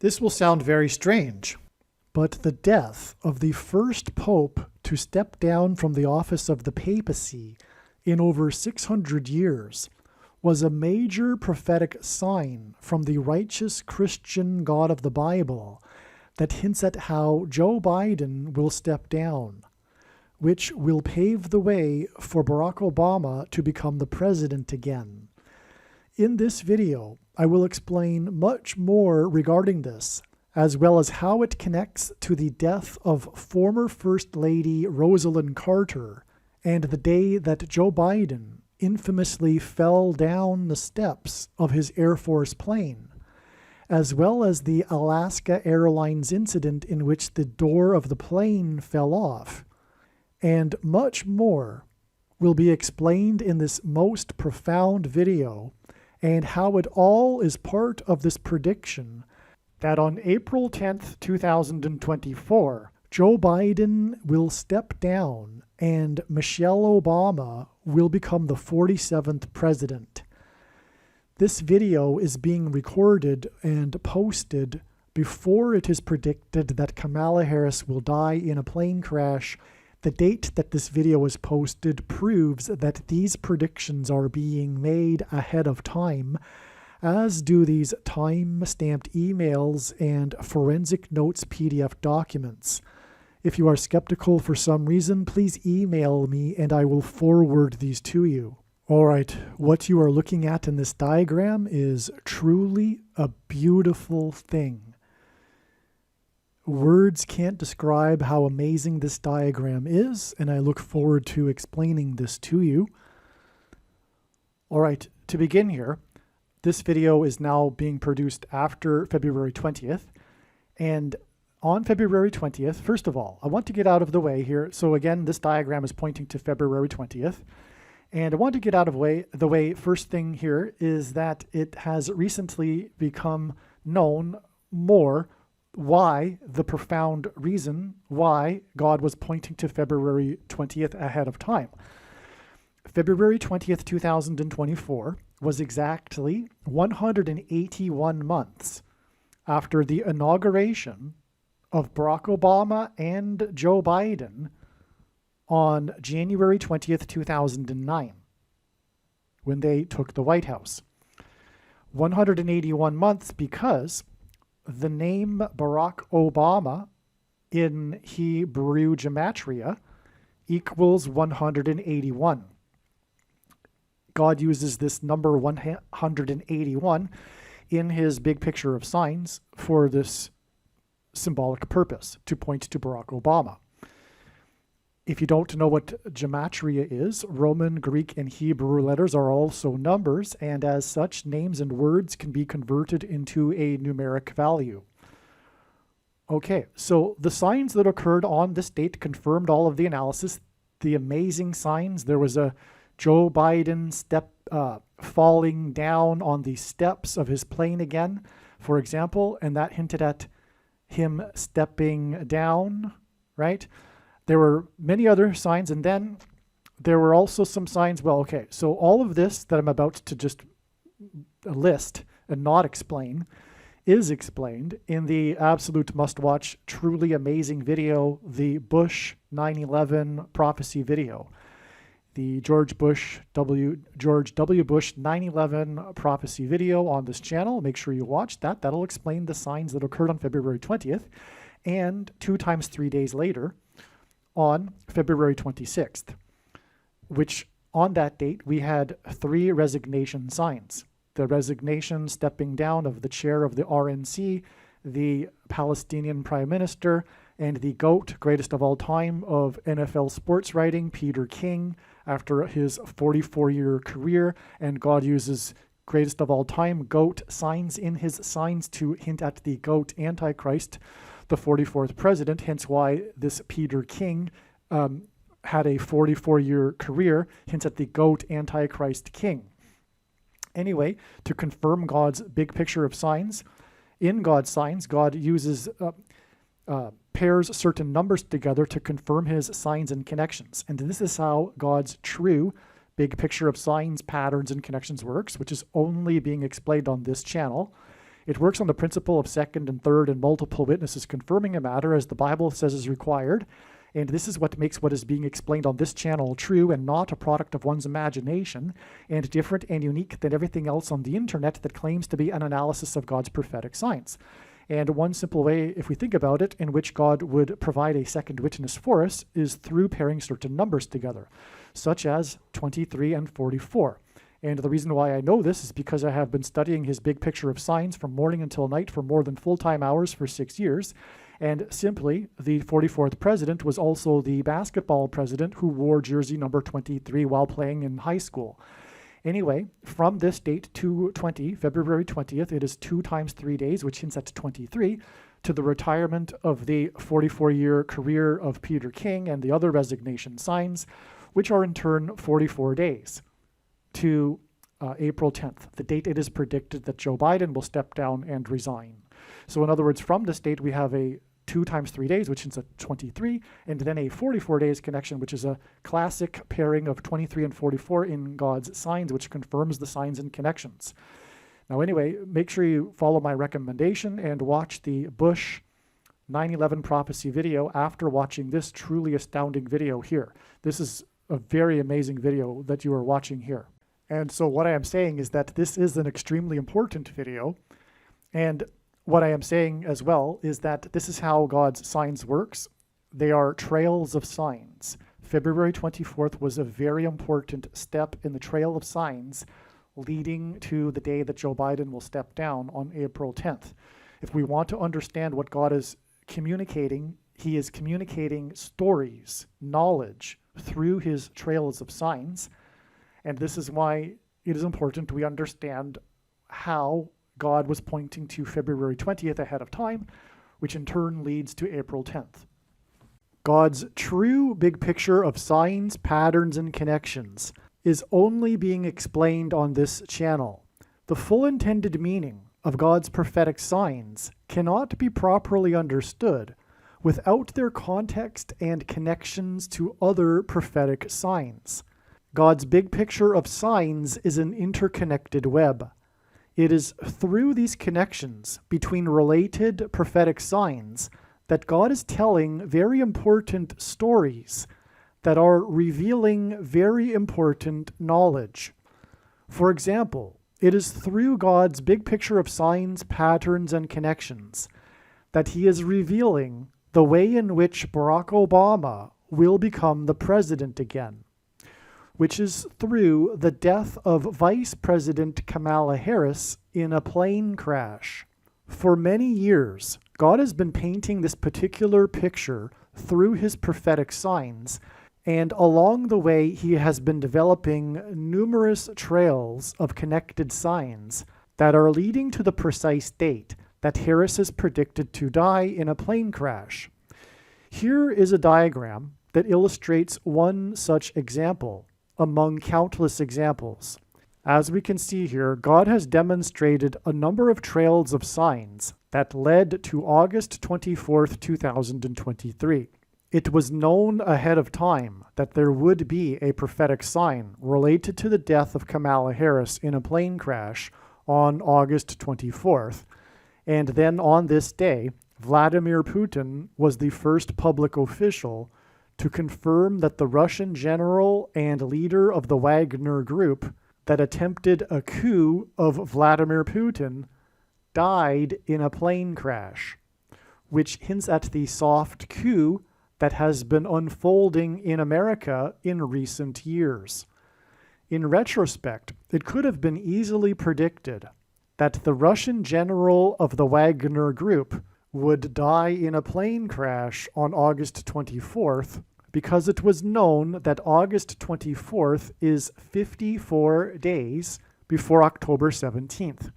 This will sound very strange, but the death of the first pope to step down from the office of the papacy in over 600 years was a major prophetic sign from the righteous Christian God of the Bible that hints at how Joe Biden will step down, which will pave the way for Barack Obama to become the president again. In this video, I will explain much more regarding this, as well as how it connects to the death of former First Lady Rosalind Carter and the day that Joe Biden infamously fell down the steps of his Air Force plane, as well as the Alaska Airlines incident in which the door of the plane fell off. And much more will be explained in this most profound video, and how it all is part of this prediction that on April 10th, 2024, Joe Biden will step down and Michelle Obama will become the 47th president. This video is being recorded and posted before it is predicted that Kamala Harris will die in a plane crash. The date that this video is posted proves that these predictions are being made ahead of time, as do these time-stamped emails and forensic notes PDF documents. If you are skeptical for some reason, please email me and I will forward these to you. All right, what you are looking at in this diagram is truly a beautiful thing. Words can't describe how amazing this diagram is, and I look forward to explaining this to you. All right, to begin here, this video is now being produced after February 20th, and on February 20th, first of all, I want to get out of the way here. So again, this diagram is pointing to February 20th, and I want to get out of the way. First thing here is that it has recently become known more why the profound reason why God was pointing to February 20th ahead of time. February 20th, 2024 was exactly 181 months after the inauguration of Barack Obama and Joe Biden on January 20th, 2009, when they took the White House. 181 months because the name Barack Obama in Hebrew gematria equals 181. God uses this number 181 in his big picture of signs for this symbolic purpose, to point to Barack Obama. If you don't know what gematria is, Roman, Greek, and Hebrew letters are also numbers, and as such, names and words can be converted into a numeric value. Okay, so the signs that occurred on this date confirmed all of the analysis, the amazing signs. There was a Joe Biden falling down on the steps of his plane again, for example, and that hinted at him stepping down, right? There were many other signs, and then there were also some signs. Well, okay, so all of this that I'm about to just list and not explain is explained in the absolute must-watch, truly amazing video, the Bush 9/11 prophecy video. The George W. Bush 9/11 prophecy video on this channel. Make sure you watch that. That'll explain the signs that occurred on February 20th, and 2 times 3 days later, on February 26th, which on that date we had 3 resignation signs. The resignation, stepping down of the chair of the RNC, the Palestinian Prime Minister, and the GOAT, greatest of all time of NFL sports writing, Peter King, after his 44-year career. And God uses greatest of all time, GOAT signs in his signs to hint at the GOAT Antichrist, the 44th president, hence why this Peter King had a 44-year career, hints at the GOAT Antichrist King. Anyway, to confirm God's big picture of signs, in God's signs, God uses pairs certain numbers together to confirm his signs and connections. And this is how God's true big picture of signs, patterns, and connections works, which is only being explained on this channel. It works on the principle of second and third and multiple witnesses confirming a matter as the Bible says is required. And this is what makes what is being explained on this channel true and not a product of one's imagination, and different and unique than everything else on the internet that claims to be an analysis of God's prophetic signs. And one simple way, if we think about it, in which God would provide a second witness for us is through pairing certain numbers together, such as 23 and 44. And the reason why I know this is because I have been studying his big picture of signs from morning until night for more than full-time hours for 6 years. And simply, the 44th president was also the basketball president who wore jersey number 23 while playing in high school. Anyway, from this date to February 20th, it is 2 times 3 days, which hints at 23, to the retirement of the 44-year career of Peter King and the other resignation signs, which are in turn 44 days, to April 10th, the date it is predicted that Joe Biden will step down and resign. So in other words, from this date, we have a 2 times 3 days, which is a 23, and then a 44 days connection, which is a classic pairing of 23 and 44 in God's signs, which confirms the signs and connections. Now anyway, make sure you follow my recommendation and watch the Bush 9/11 prophecy video after watching this truly astounding video here. This is a very amazing video that you are watching here. And so what I am saying is that this is an extremely important video, and what I am saying as well is that this is how God's signs works. They are trails of signs. February 24th was a very important step in the trail of signs leading to the day that Joe Biden will step down on April 10th. If we want to understand what God is communicating, he is communicating stories, knowledge through his trails of signs. And this is why it is important we understand how God was pointing to February 20th ahead of time, which in turn leads to April 10th. God's true big picture of signs, patterns, and connections is only being explained on this channel. The full intended meaning of God's prophetic signs cannot be properly understood without their context and connections to other prophetic signs. God's big picture of signs is an interconnected web. It is through these connections between related prophetic signs that God is telling very important stories that are revealing very important knowledge. For example, it is through God's big picture of signs, patterns, and connections that he is revealing the way in which Barack Obama will become the president again, which is through the death of Vice President Kamala Harris in a plane crash. For many years, God has been painting this particular picture through his prophetic signs, and along the way he has been developing numerous trails of connected signs that are leading to the precise date that Harris is predicted to die in a plane crash. Here is a diagram that illustrates one such example among countless examples. As we can see here, God has demonstrated a number of trails of signs that led to August 24th, 2023. It was known ahead of time that there would be a prophetic sign related to the death of Kamala Harris in a plane crash on August 24th. And then on this day, Vladimir Putin was the first public official to confirm that the Russian general and leader of the Wagner Group that attempted a coup of Vladimir Putin died in a plane crash, which hints at the soft coup that has been unfolding in America in recent years. In retrospect, it could have been easily predicted that the Russian general of the Wagner Group would die in a plane crash on August 24th, because it was known that August 24th is 54 days before October 17th,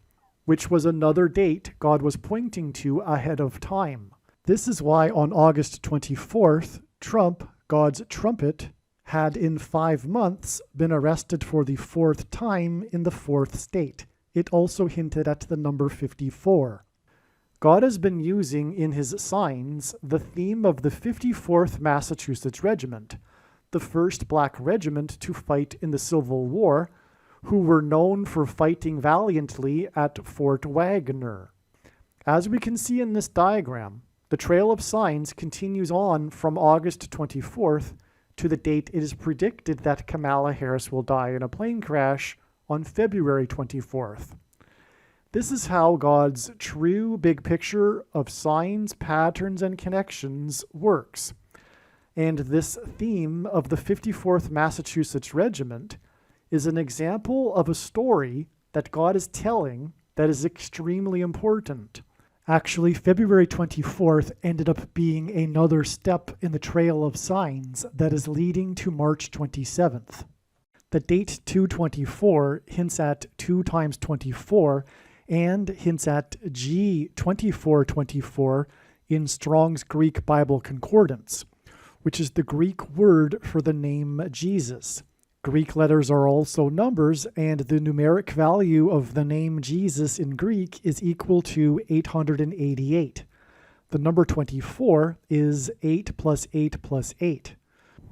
which was another date God was pointing to ahead of time. This is why on August 24th, Trump, God's trumpet, had in 5 months been arrested for the 4th time in the 4th state. It also hinted at the number 54. God has been using in his signs the theme of the 54th Massachusetts Regiment, the first black regiment to fight in the Civil War, who were known for fighting valiantly at Fort Wagner. As we can see in this diagram, the trail of signs continues on from August 24th to the date it is predicted that Kamala Harris will die in a plane crash on February 24th. This is how God's true big picture of signs, patterns, and connections works. And this theme of the 54th Massachusetts Regiment is an example of a story that God is telling that is extremely important. Actually, February 24th ended up being another step in the trail of signs that is leading to March 27th. The date 224 hints at 2 times 24 and hints at G 2424 in Strong's Greek Bible Concordance, which is the Greek word for the name Jesus. Greek letters are also numbers, and the numeric value of the name Jesus in Greek is equal to 888. The number 24 is 8 plus 8 plus 8.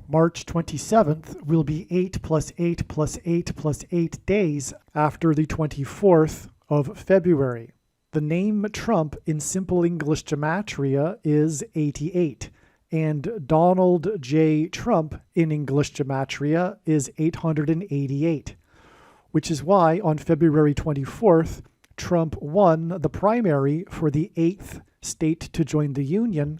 March 27th will be 8 plus 8 plus 8 plus 8 days after the 24th of February. The name Trump in Simple English Gematria is 88. And Donald J. Trump in English Gematria is 888, which is why on February 24th, Trump won the primary for the 8th state to join the Union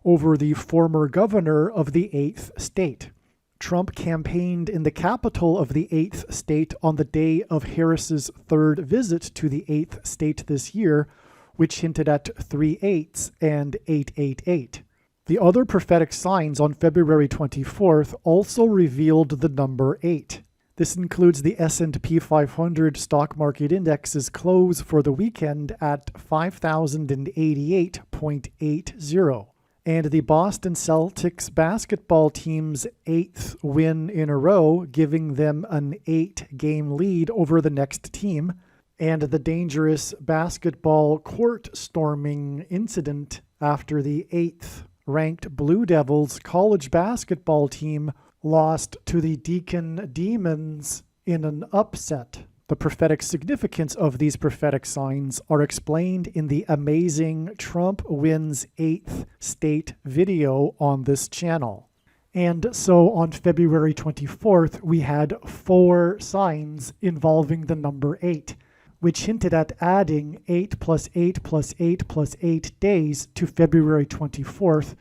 over the former governor of the 8th state. Trump campaigned in the capital of the 8th state on the day of Harris's third visit to the 8th state this year, which hinted at 3 8s and 888. The other prophetic signs on February 24th also revealed the number 8. This includes the S&P 500 stock market index's close for the weekend at 5,088.80, and the Boston Celtics basketball team's 8th win in a row, giving them an 8-game lead over the next team, and the dangerous basketball court storming incident after the 8th ranked Blue Devils college basketball team lost to the Deacon Demons in an upset. The prophetic significance of these prophetic signs are explained in the amazing Trump Wins 8th State video on this channel. And so on February 24th, we had 4 signs involving the number 8, which hinted at adding 8 plus 8 plus 8 plus 8 days to February 24th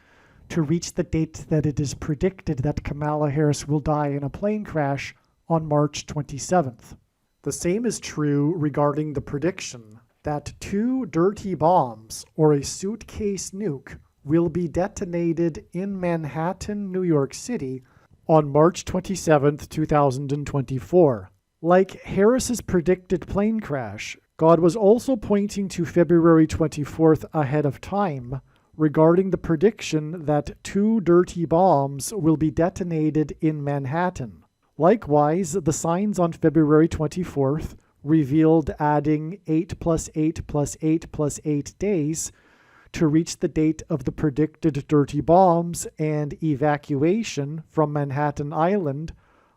to reach the date that it is predicted that Kamala Harris will die in a plane crash on March 27th. The same is true regarding the prediction that 2 dirty bombs or a suitcase nuke will be detonated in Manhattan, New York City on March 27, 2024. Like Harris's predicted plane crash, God was also pointing to February 24th ahead of time regarding the prediction that 2 dirty bombs will be detonated in Manhattan. Likewise, the signs on February 24th revealed adding 8 plus 8 plus 8 plus 8 days to reach the date of the predicted dirty bombs and evacuation from Manhattan Island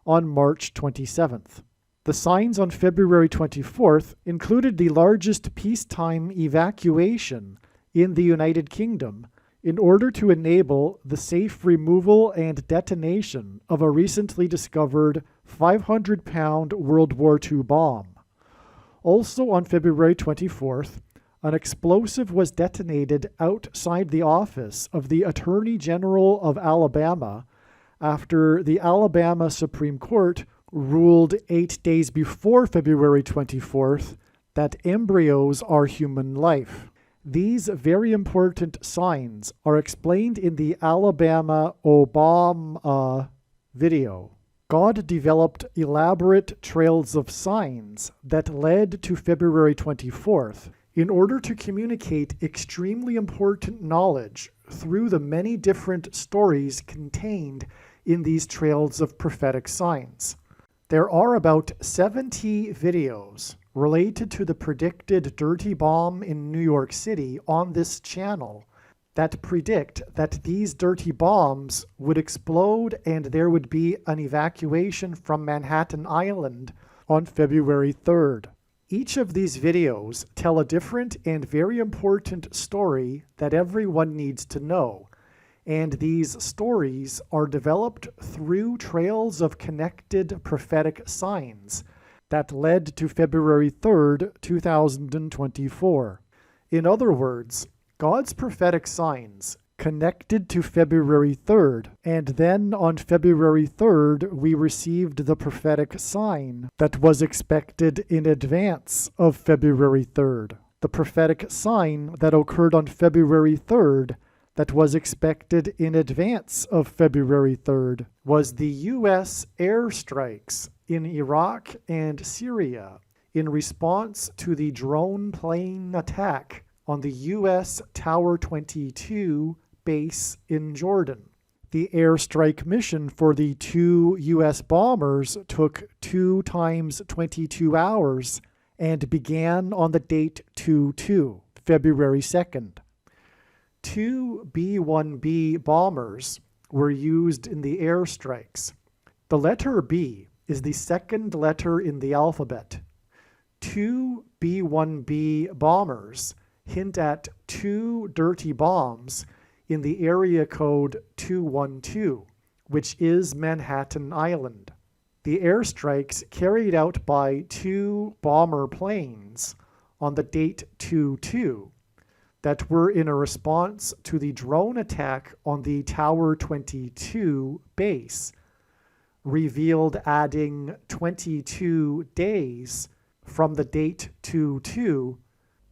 on March 27th. The signs on February 24th included the largest peacetime evacuation in the United Kingdom in order to enable the safe removal and detonation of a recently discovered 500-pound World War II bomb. Also on February 24th, an explosive was detonated outside the office of the Attorney General of Alabama after the Alabama Supreme Court ruled 8 days before February 24th that embryos are human life. These very important signs are explained in the Alabama Obama video. God developed elaborate trails of signs that led to February 24th in order to communicate extremely important knowledge through the many different stories contained in these trails of prophetic signs. There are about 70 videos related to the predicted dirty bomb in New York City on this channel that predict that these dirty bombs would explode and there would be an evacuation from Manhattan Island on February 3rd. Each of these videos tell a different and very important story that everyone needs to know, and these stories are developed through trails of connected prophetic signs that led to February 3rd, 2024. In other words, God's prophetic signs connected to February 3rd, and then on February 3rd we received the prophetic sign that was expected in advance of February 3rd. The prophetic sign that occurred on February 3rd that was expected in advance of February 3rd was the U.S. airstrikes in Iraq and Syria in response to the drone plane attack on the U.S. Tower 22 base in Jordan. The airstrike mission for the 2 U.S. bombers took 2 times 22 hours and began on the date 2/2, February 2nd. 2 B-1B bombers were used in the airstrikes. The letter B is the second letter in the alphabet. 2 B-1B bombers hint at 2 dirty bombs in the area code 212, which is Manhattan Island. The airstrikes carried out by 2 bomber planes on the date 2/2 that were in a response to the drone attack on the Tower 22 base, revealed adding 22 days from the date 2/2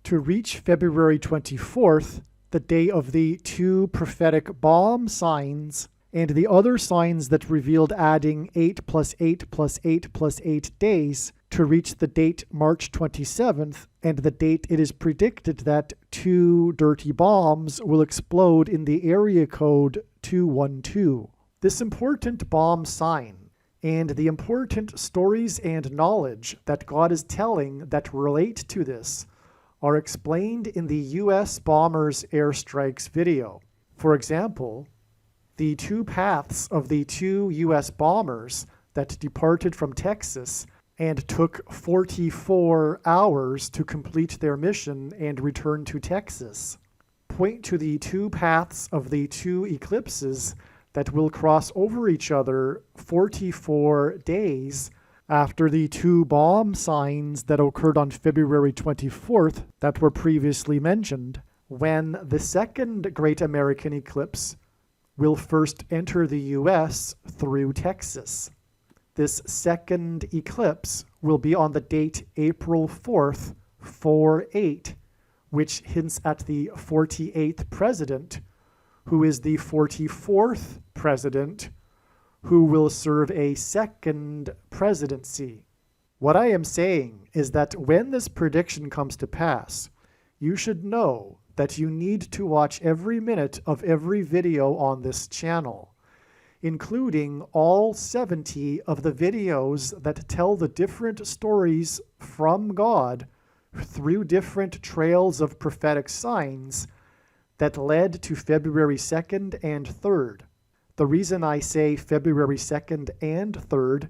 to reach February 24th, the day of the 2 prophetic bomb signs, and the other signs that revealed adding 8 plus 8 plus 8 plus 8 days to reach the date March 27th, and the date it is predicted that 2 dirty bombs will explode in the area code 212. This important bomb sign and the important stories and knowledge that God is telling that relate to this are explained in the U.S. bombers airstrikes video. For example, the 2 paths of the 2 U.S. bombers that departed from Texas and took 44 hours to complete their mission and return to Texas point to the 2 paths of the 2 eclipses that will cross over each other 44 days after the 2 bomb signs that occurred on February 24th that were previously mentioned, when the second Great American Eclipse will first enter the U.S. through Texas. This second eclipse will be on the date April 4th, 4/8, which hints at the 48th president, who is the 44th president, who will serve a second presidency. What I am saying is that when this prediction comes to pass, you should know that you need to watch every minute of every video on this channel, including all 70 of the videos that tell the different stories from God through different trails of prophetic signs that led to February 2nd and 3rd. The reason I say February 2nd and 3rd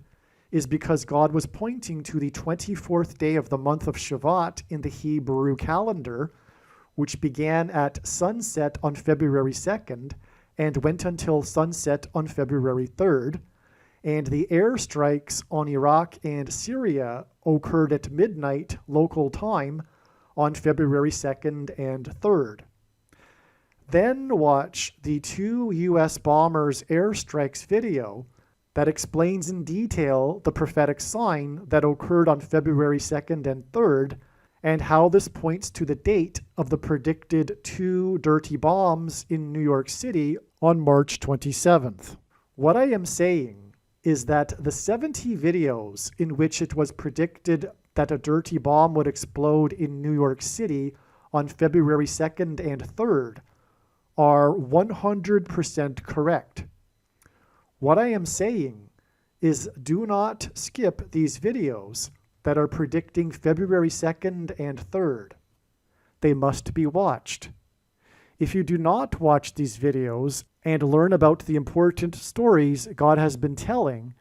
is because God was pointing to the 24th day of the month of Shavat in the Hebrew calendar, which began at sunset on February 2nd and went until sunset on February 3rd, and the airstrikes on Iraq and Syria occurred at midnight local time on February 2nd and 3rd. Then watch the 2 U.S. bombers airstrikes video that explains in detail the prophetic sign that occurred on February 2nd and 3rd, and how this points to the date of the predicted 2 dirty bombs in New York City on March 27th. What I am saying is that the 70 videos in which it was predicted that a dirty bomb would explode in New York City on February 2nd and 3rd are 100% correct. What I am saying is do not skip these videos that are predicting February 2nd and 3rd. They must be watched. If you do not watch these videos and learn about the important stories God has been telling,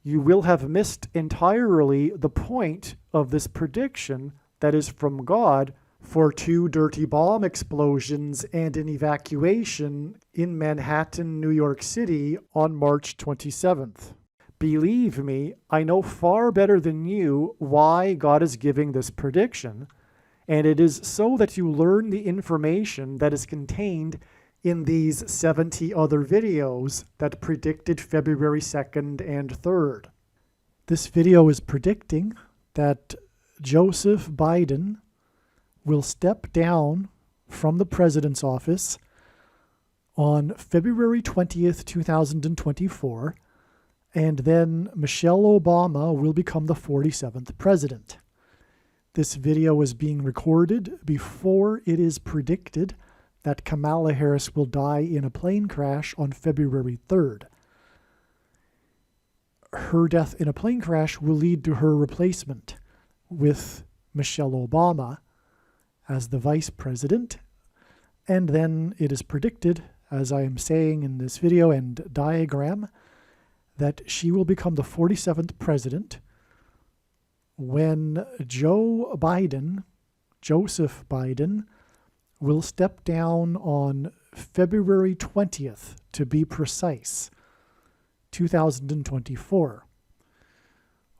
you will have missed entirely the point of this prediction that is from God for 2 dirty bomb explosions and an evacuation in Manhattan, New York City on March 27th. Believe me, I know far better than you why God is giving this prediction, and it is so that you learn the information that is contained in these 70 other videos that predicted February 2nd and 3rd. This video is predicting that Joseph Biden will step down from the president's office on February 20th, 2024, and then Michelle Obama will become the 47th president. This video is being recorded before it is predicted that Kamala Harris will die in a plane crash on February 3rd. Her death in a plane crash will lead to her replacement with Michelle Obama as the vice president, and then it is predicted, as I am saying in this video and diagram, that she will become the 47th president when Joseph Biden, will step down on February 20th, to be precise, 2024.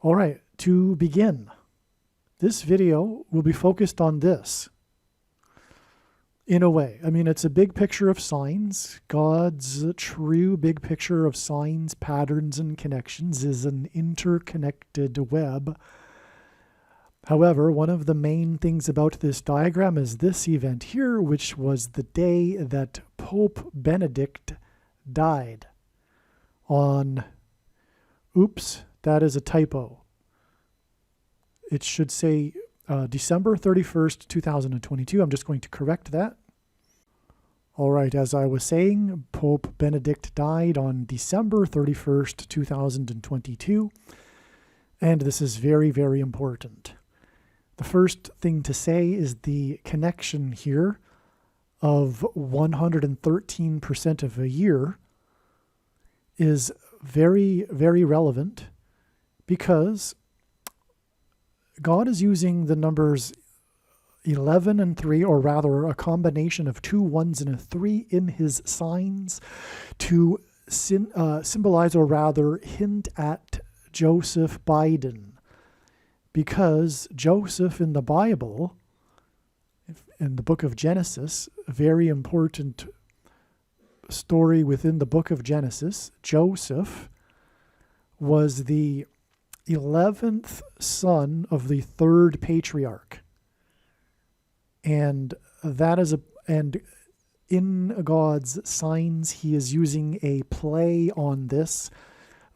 All right, to begin, this video will be focused on this. In a way, I mean, it's a big picture of signs. God's true big picture of signs, patterns, and connections is an interconnected web. However, one of the main things about this diagram is this event here, which was the day that Pope Benedict died on, oops, that is a typo. It should say December 31st, 2022. I'm just going to correct that. All right, as I was saying, Pope Benedict died on December 31st, 2022, and this is very, very important. The first thing to say is the connection here of 113% of a year is very, very relevant because God is using the numbers 11 and 3, or rather a combination of 2 1s and a 3 in his signs to symbolize, or rather hint at, Joseph Biden. Because Joseph in the Bible, in the book of Genesis, a very important story within the book of Genesis, Joseph was the 11th son of the 3rd patriarch. And that is and in God's signs, he is using a play on this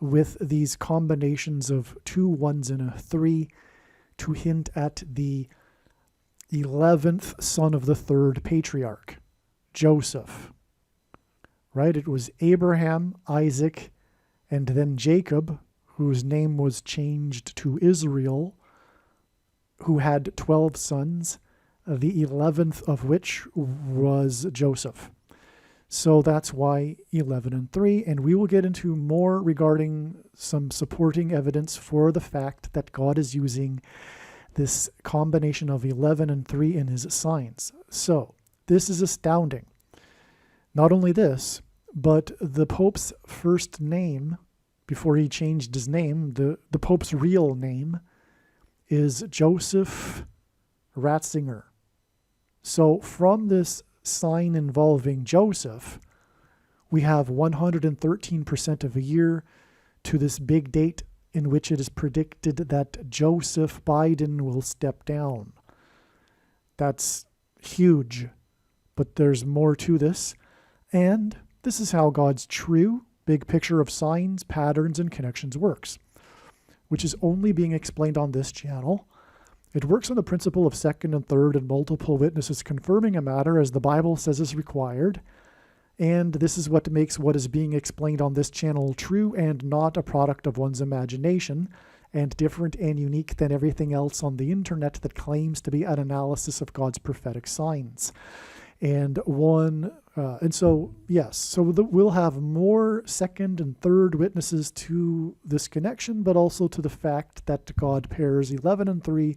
with these combinations of 2 1s and a 3 to hint at the 11th son of the 3rd patriarch, Joseph. Right? It was Abraham, Isaac, and then Jacob, whose name was changed to Israel, who had 12 sons, the 11th of which was Joseph. So that's why 11 and 3, and we will get into more regarding some supporting evidence for the fact that God is using this combination of 11 and 3 in his signs. So this is astounding. Not only this, but the Pope's first name, before he changed his name, the Pope's real name is Joseph Ratzinger. So from this sign involving Joseph, we have 113% of a year to this big date in which it is predicted that Joseph Biden will step down. That's huge, but there's more to this. And this is how God's true big picture of signs, patterns, and connections works, which is only being explained on this channel. It works on the principle of second and third and multiple witnesses confirming a matter as the Bible says is required. And this is what makes what is being explained on this channel true and not a product of one's imagination, and different and unique than everything else on the internet that claims to be an analysis of God's prophetic signs. And we'll have more second and third witnesses to this connection, but also to the fact that God pairs 11 and 3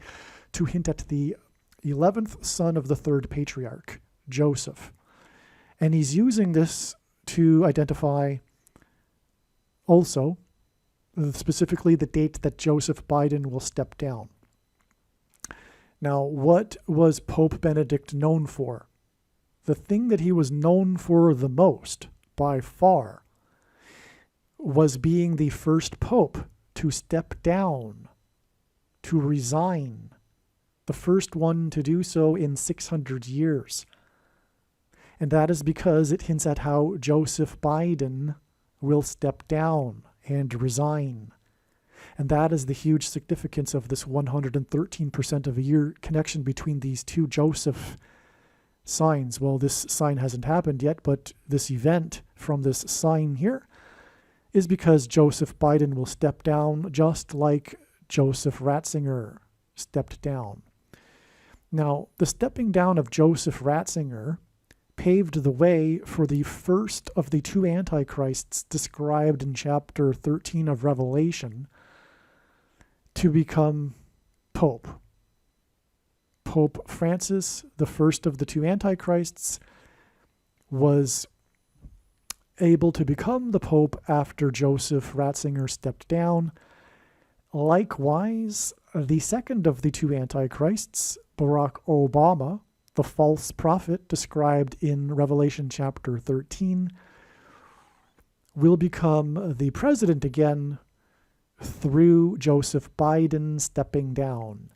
to hint at the 11th son of the third patriarch, Joseph. And he's using this to identify also specifically the date that Joseph Biden will step down. Now, what was Pope Benedict known for? The thing that he was known for the most, by far, was being the first pope to step down, to resign, the first one to do so in 600 years. And that is because it hints at how Joseph Biden will step down and resign. And that is the huge significance of this 113% of a year connection between these two Joseph signs. Well, this sign hasn't happened yet, but this event from this sign here is because Joseph Biden will step down just like Joseph Ratzinger stepped down. Now, the stepping down of Joseph Ratzinger paved the way for the first of the two antichrists described in chapter 13 of Revelation to become Pope. Pope Francis, the first of the two antichrists, was able to become the Pope after Joseph Ratzinger stepped down. Likewise, the second of the two antichrists, Barack Obama, the false prophet described in Revelation chapter 13, will become the president again through Joseph Biden stepping down.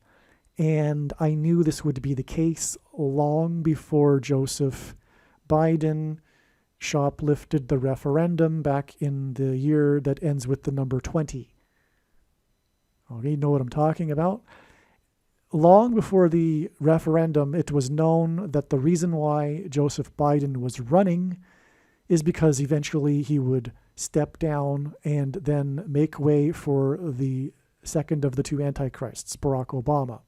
And I knew this would be the case long before Joseph Biden shoplifted the referendum back in the year that ends with the number 20. Okay, you know what I'm talking about? Long before the referendum, it was known that the reason why Joseph Biden was running is because eventually he would step down and then make way for the second of the two antichrists, Barack Obama.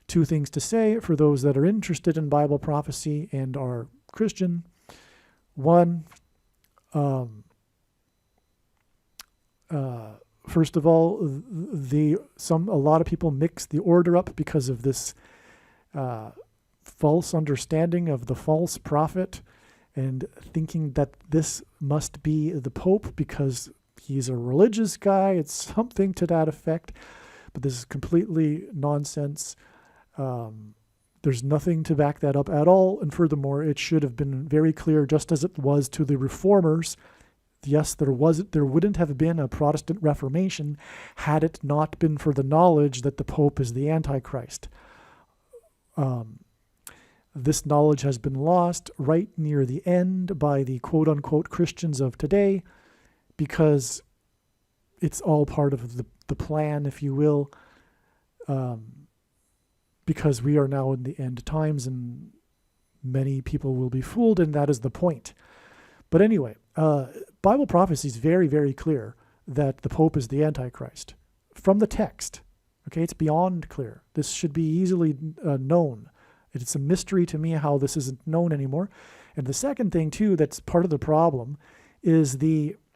Two things to say for those that are interested in Bible prophecy and are Christian. One, first of all, a lot of people mix the order up because of this false understanding of the false prophet and thinking that this must be the Pope because he's a religious guy. It's something to that effect, but this is completely nonsense. There's nothing to back that up at all, and furthermore, it should have been very clear, just as it was to the reformers. Yes, there wouldn't have been a Protestant Reformation had it not been for the knowledge that the Pope is the Antichrist. This knowledge has been lost right near the end by the quote-unquote Christians of today because it's all part of the plan, if you will, because we are now in the end times and many people will be fooled, and that is the point. But anyway, Bible prophecy is very, very clear that the Pope is the Antichrist from the text. Okay, it's beyond clear. This should be easily known. It's a mystery to me how this isn't known anymore. And the second thing, too, that's part of the problem is it's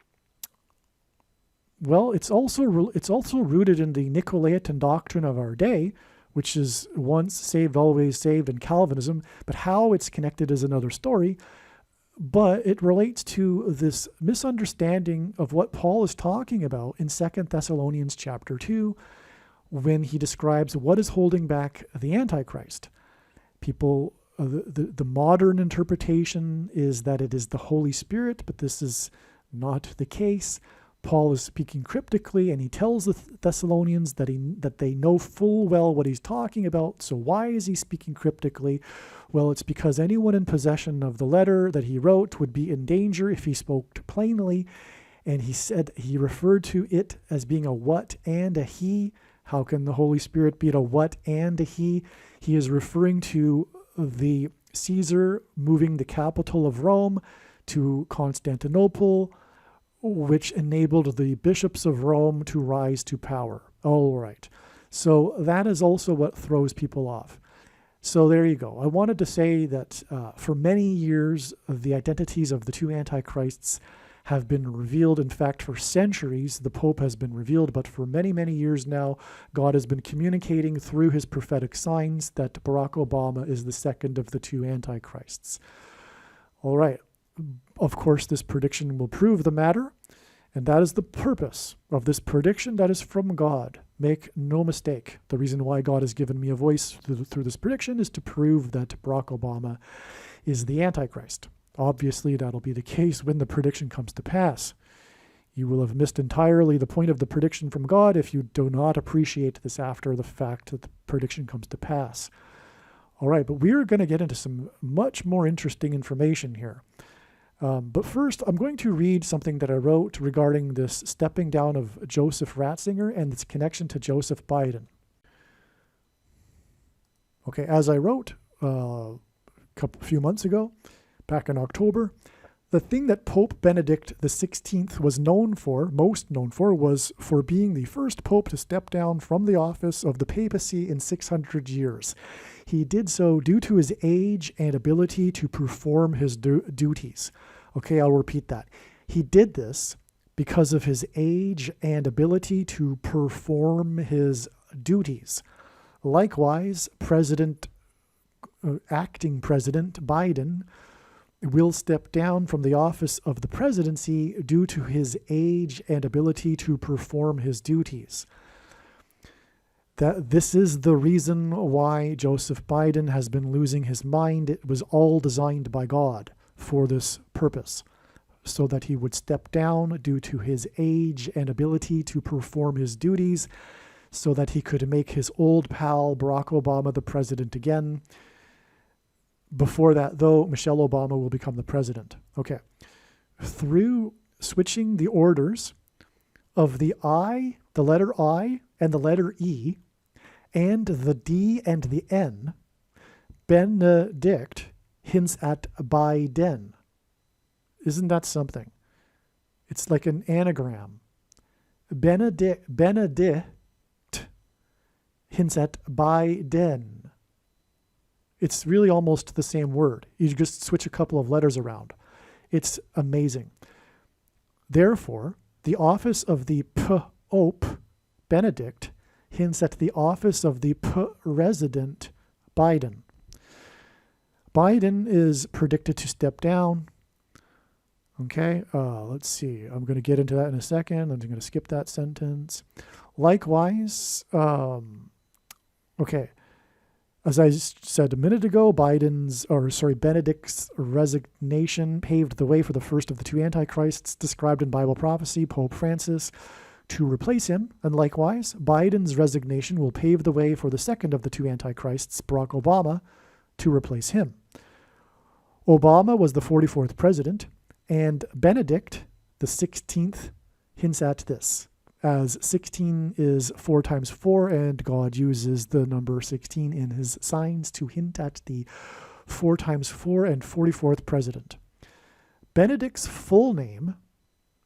also rooted in the Nicolaitan doctrine of our day, which is once saved, always saved in Calvinism. But how it's connected is another story. But it relates to this misunderstanding of what Paul is talking about in 2 Thessalonians chapter 2, when he describes what is holding back the Antichrist. People, the modern interpretation is that it is the Holy Spirit, but this is not the case. Paul is speaking cryptically, and he tells the Thessalonians that they know full well what he's talking about. So why is he speaking cryptically? Well, it's because anyone in possession of the letter that he wrote would be in danger if he spoke plainly. And he referred to it as being a what and a he. How can the Holy Spirit be a what and a he? He is referring to the Caesar moving the capital of Rome to Constantinople, which enabled the bishops of Rome to rise to power. All right. So that is also what throws people off. So there you go. I wanted to say that for many years, the identities of the two antichrists have been revealed. In fact, for centuries, the Pope has been revealed, but for many, many years now, God has been communicating through his prophetic signs that Barack Obama is the second of the two antichrists. All right. Of course, this prediction will prove the matter, and that is the purpose of this prediction that is from God. Make no mistake. The reason why God has given me a voice through this prediction is to prove that Barack Obama is the Antichrist. Obviously, that'll be the case when the prediction comes to pass. You will have missed entirely the point of the prediction from God if you do not appreciate this after the fact that the prediction comes to pass. All right, but we're going to get into some much more interesting information here. But first, I'm going to read something that I wrote regarding this stepping down of Joseph Ratzinger and its connection to Joseph Biden. Okay, as I wrote a few months ago, back in October, the thing that Pope Benedict XVI was most known for, was for being the first pope to step down from the office of the papacy in 600 years. He did so due to his age and ability to perform his duties. Okay, I'll repeat that. He did this because of his age and ability to perform his duties. Likewise, acting President Biden will step down from the office of the presidency due to his age and ability to perform his duties. This is the reason why Joseph Biden has been losing his mind. It was all designed by God for this purpose, so that he would step down due to his age and ability to perform his duties, so that he could make his old pal Barack Obama the president again. Before that, though, Michelle Obama will become the president. Okay. Through switching the orders of the I, the letter I, and the letter E, and the D and the N, Benedict hints at Biden. Isn't that something? It's like an anagram. Benedict hints at Biden. It's really almost the same word. You just switch a couple of letters around. It's amazing. Therefore, the office of the Pope, Benedict, hints at the office of the President, Biden. Biden is predicted to step down. Okay, let's see. I'm going to get into that in a second. I'm going to skip that sentence. Likewise, okay. As I said a minute ago, Benedict's resignation paved the way for the first of the two antichrists described in Bible prophecy, Pope Francis, to replace him. And likewise, Biden's resignation will pave the way for the second of the two antichrists, Barack Obama, to replace him. Obama was the 44th president, and Benedict, the 16th, hints at this, as 16 is 4 times 4, and God uses the number 16 in his signs to hint at the 4 times 4 and 44th president. Benedict's full name,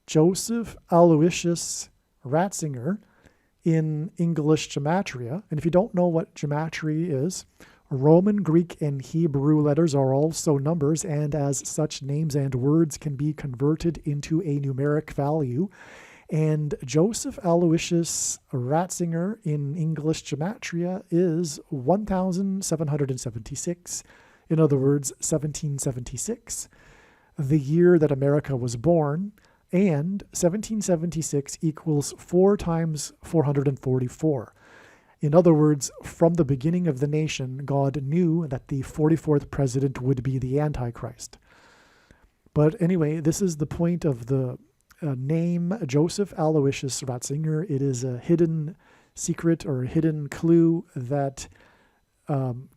Joseph Aloysius Ratzinger, in English gematria, and if you don't know what gematria is, Roman, Greek, and Hebrew letters are also numbers, and as such, names and words can be converted into a numeric value. And Joseph Aloysius Ratzinger in English gematria is 1776. In other words, 1776, the year that America was born, and 1776 equals 4 times 444. In other words, from the beginning of the nation, God knew that the 44th president would be the Antichrist. But anyway, this is the point of the name Joseph Aloysius Ratzinger. It is a hidden secret or a hidden clue that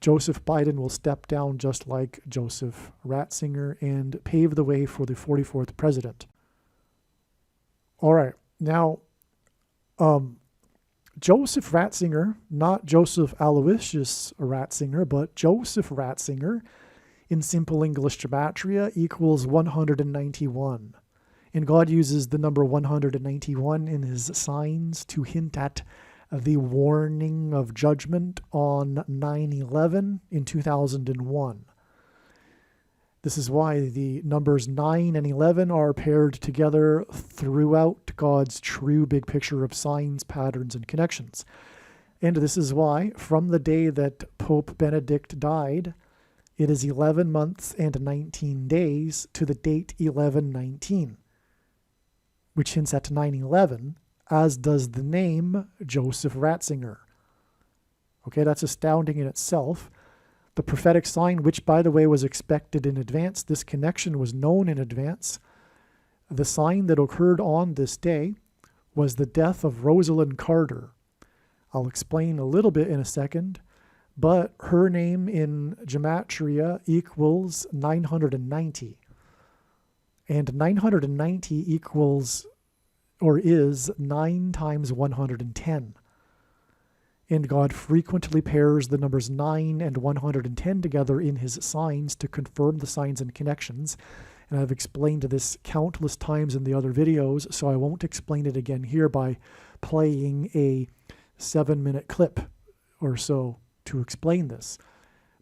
Joseph Biden will step down just like Joseph Ratzinger and pave the way for the 44th president. All right. Now, Joseph Ratzinger, not Joseph Aloysius Ratzinger, but Joseph Ratzinger in simple English gematria equals 191. And God uses the number 191 in his signs to hint at the warning of judgment on 9/11 in 2001. This is why the numbers 9 and 11 are paired together throughout God's true big picture of signs, patterns, and connections. And this is why, from the day that Pope Benedict died, it is 11 months and 19 days to the date 11/19, which hints at 9/11, as does the name Joseph Ratzinger. Okay, that's astounding in itself. The prophetic sign, which, by the way, was expected in advance, this connection was known in advance. The sign that occurred on this day was the death of Rosalind Carter. I'll explain a little bit in a second, but her name in gematria equals 990. And 990 equals, or is, 9 times 110. And God frequently pairs the numbers 9 and 110 together in his signs to confirm the signs and connections. And I've explained this countless times in the other videos, so I won't explain it again here by playing a 7-minute clip or so to explain this.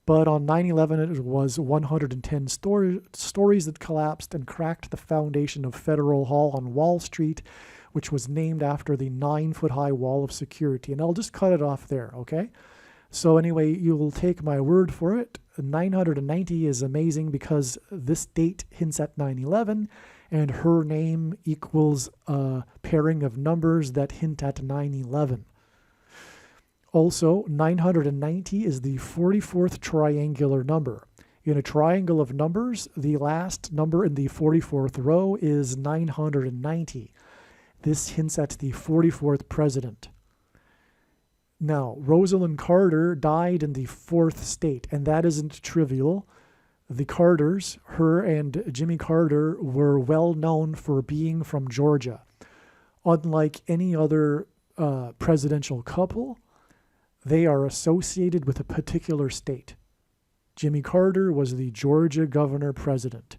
But on 9/11, it was 110 stories that collapsed and cracked the foundation of Federal Hall on Wall Street, which was named after the 9-foot-high wall of security. And I'll just cut it off there, okay? So anyway, you will take my word for it. 990 is amazing because this date hints at 9/11, and her name equals a pairing of numbers that hint at 9/11. Also, 990 is the 44th triangular number. In a triangle of numbers, the last number in the 44th row is 990. This hints at the 44th president. Now, Rosalind Carter died in the 4th state, and that isn't trivial. The Carters, her and Jimmy Carter, were well known for being from Georgia. Unlike any other presidential couple, they are associated with a particular state. Jimmy Carter was the Georgia governor president.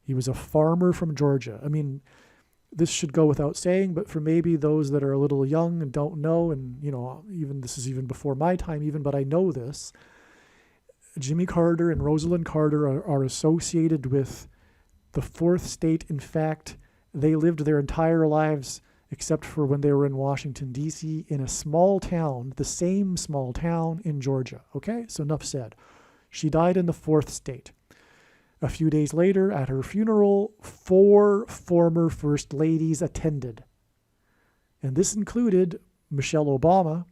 He was a farmer from Georgia. I mean, this should go without saying, but for maybe those that are a little young and don't know, and even this is even before my time even, but I know this, Jimmy Carter and Rosalind Carter are associated with the 4th state. In fact, they lived their entire lives, except for when they were in Washington, D.C., in a small town, the same small town in Georgia. Okay, so enough said. She died in the 4th state. A few days later, at her funeral, 4 former first ladies attended. And this included Michelle Obama,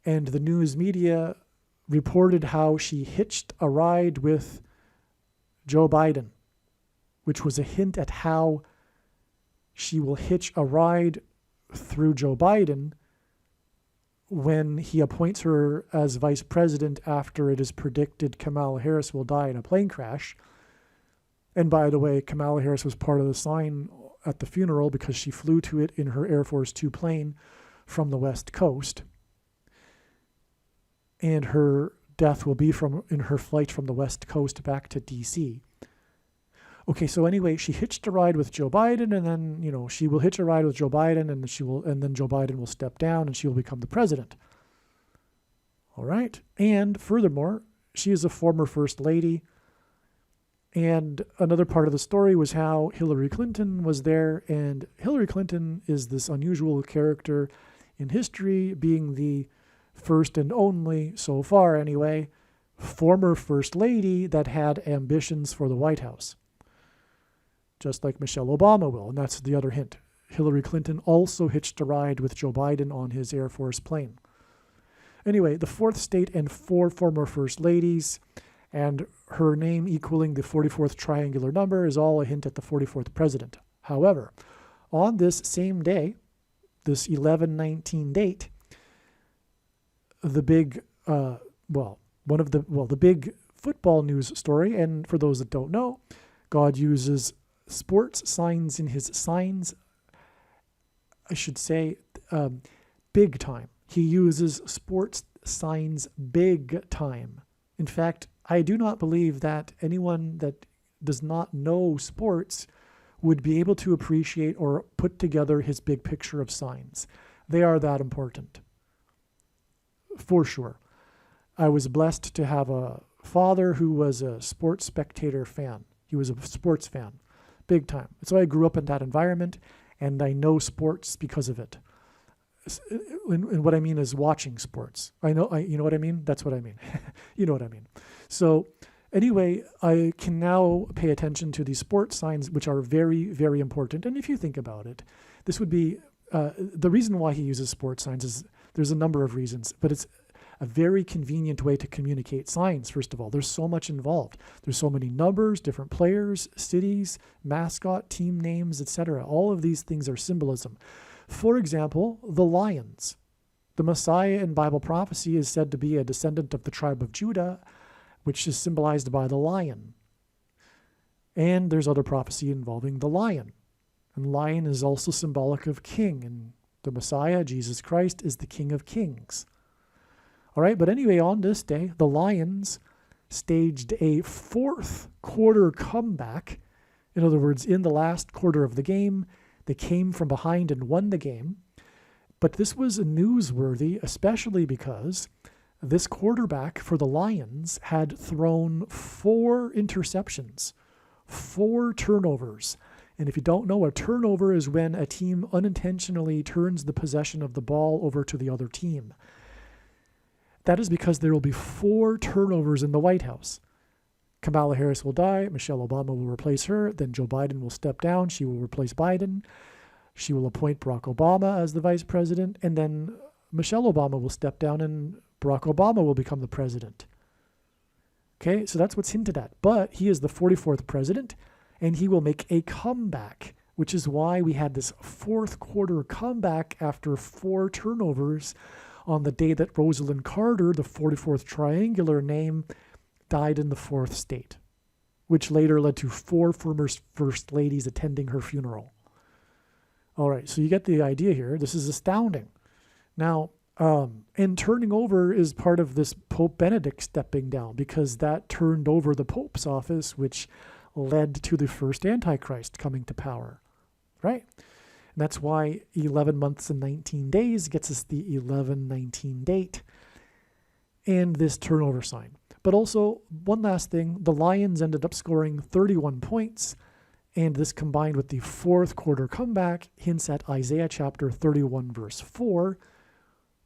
and the news media reported how she hitched a ride with Joe Biden, which was a hint at how she will hitch a ride through Joe Biden when he appoints her as vice president after it is predicted Kamala Harris will die in a plane crash. And by the way, Kamala Harris was part of the sign at the funeral because she flew to it in her Air Force 2 plane from the West Coast. And her death will be in her flight from the West Coast back to D.C. Okay, so anyway, she hitched a ride with Joe Biden, and then, she will hitch a ride with Joe Biden, and then Joe Biden will step down, and she will become the president. All right. And furthermore, she is a former first lady. And another part of the story was how Hillary Clinton was there, and Hillary Clinton is this unusual character in history, being the first and only, so far anyway, former first lady that had ambitions for the White House. Just like Michelle Obama will, and that's the other hint. Hillary Clinton also hitched a ride with Joe Biden on his Air Force plane. Anyway, the 4th state and 4 former first ladies, and her name equaling the 44th triangular number is all a hint at the 44th president. However, on this same day, this 11/19 date, the big, the big football news story, and for those that don't know, God uses sports signs in his signs, I should say, big time. He uses sports signs big time. In fact, I do not believe that anyone that does not know sports would be able to appreciate or put together his big picture of signs. They are that important, for sure. I was blessed to have a father who was a sports spectator fan. He was a sports fan, big time. So I grew up in that environment, and I know sports because of it. And what I mean is watching sports. You know what I mean? That's what I mean. You know what I mean. So anyway, I can now pay attention to these sports signs, which are very, very important. And if you think about it, this would be the reason why he uses sports signs is there's a number of reasons, but it's a very convenient way to communicate signs. First of all, there's so much involved. There's so many numbers, different players, cities, mascot, team names, etc. All of these things are symbolism. For example, the lions. The Messiah in Bible prophecy is said to be a descendant of the tribe of Judah, which is symbolized by the lion. And there's other prophecy involving the lion. And lion is also symbolic of king. And the Messiah, Jesus Christ, is the King of Kings. All right, but anyway, on this day, the Lions staged a fourth quarter comeback. In other words, in the last quarter of the game, they came from behind and won the game. But this was newsworthy, especially because this quarterback for the Lions had thrown 4 interceptions, 4 turnovers. And if you don't know, a turnover is when a team unintentionally turns the possession of the ball over to the other team. That is because there will be 4 turnovers in the White House. Kamala Harris will die. Michelle Obama will replace her. Then Joe Biden will step down. She will replace Biden. She will appoint Barack Obama as the vice president. And then Michelle Obama will step down and Barack Obama will become the president. Okay, so that's what's hinted at. But he is the 44th president, and he will make a comeback, which is why we had this fourth quarter comeback after 4 turnovers on the day that Rosalind Carter, the 44th triangular name, died in the 4th state, which later led to 4 former first ladies attending her funeral. All right, so you get the idea here. This is astounding. Now, and turning over is part of this Pope Benedict stepping down, because that turned over the Pope's office, which led to the first Antichrist coming to power, right? And that's why 11 months and 19 days gets us the 11/19 date and this turnover sign. But also, one last thing, the Lions ended up scoring 31 points, and this combined with the fourth quarter comeback hints at Isaiah chapter 31, verse 4,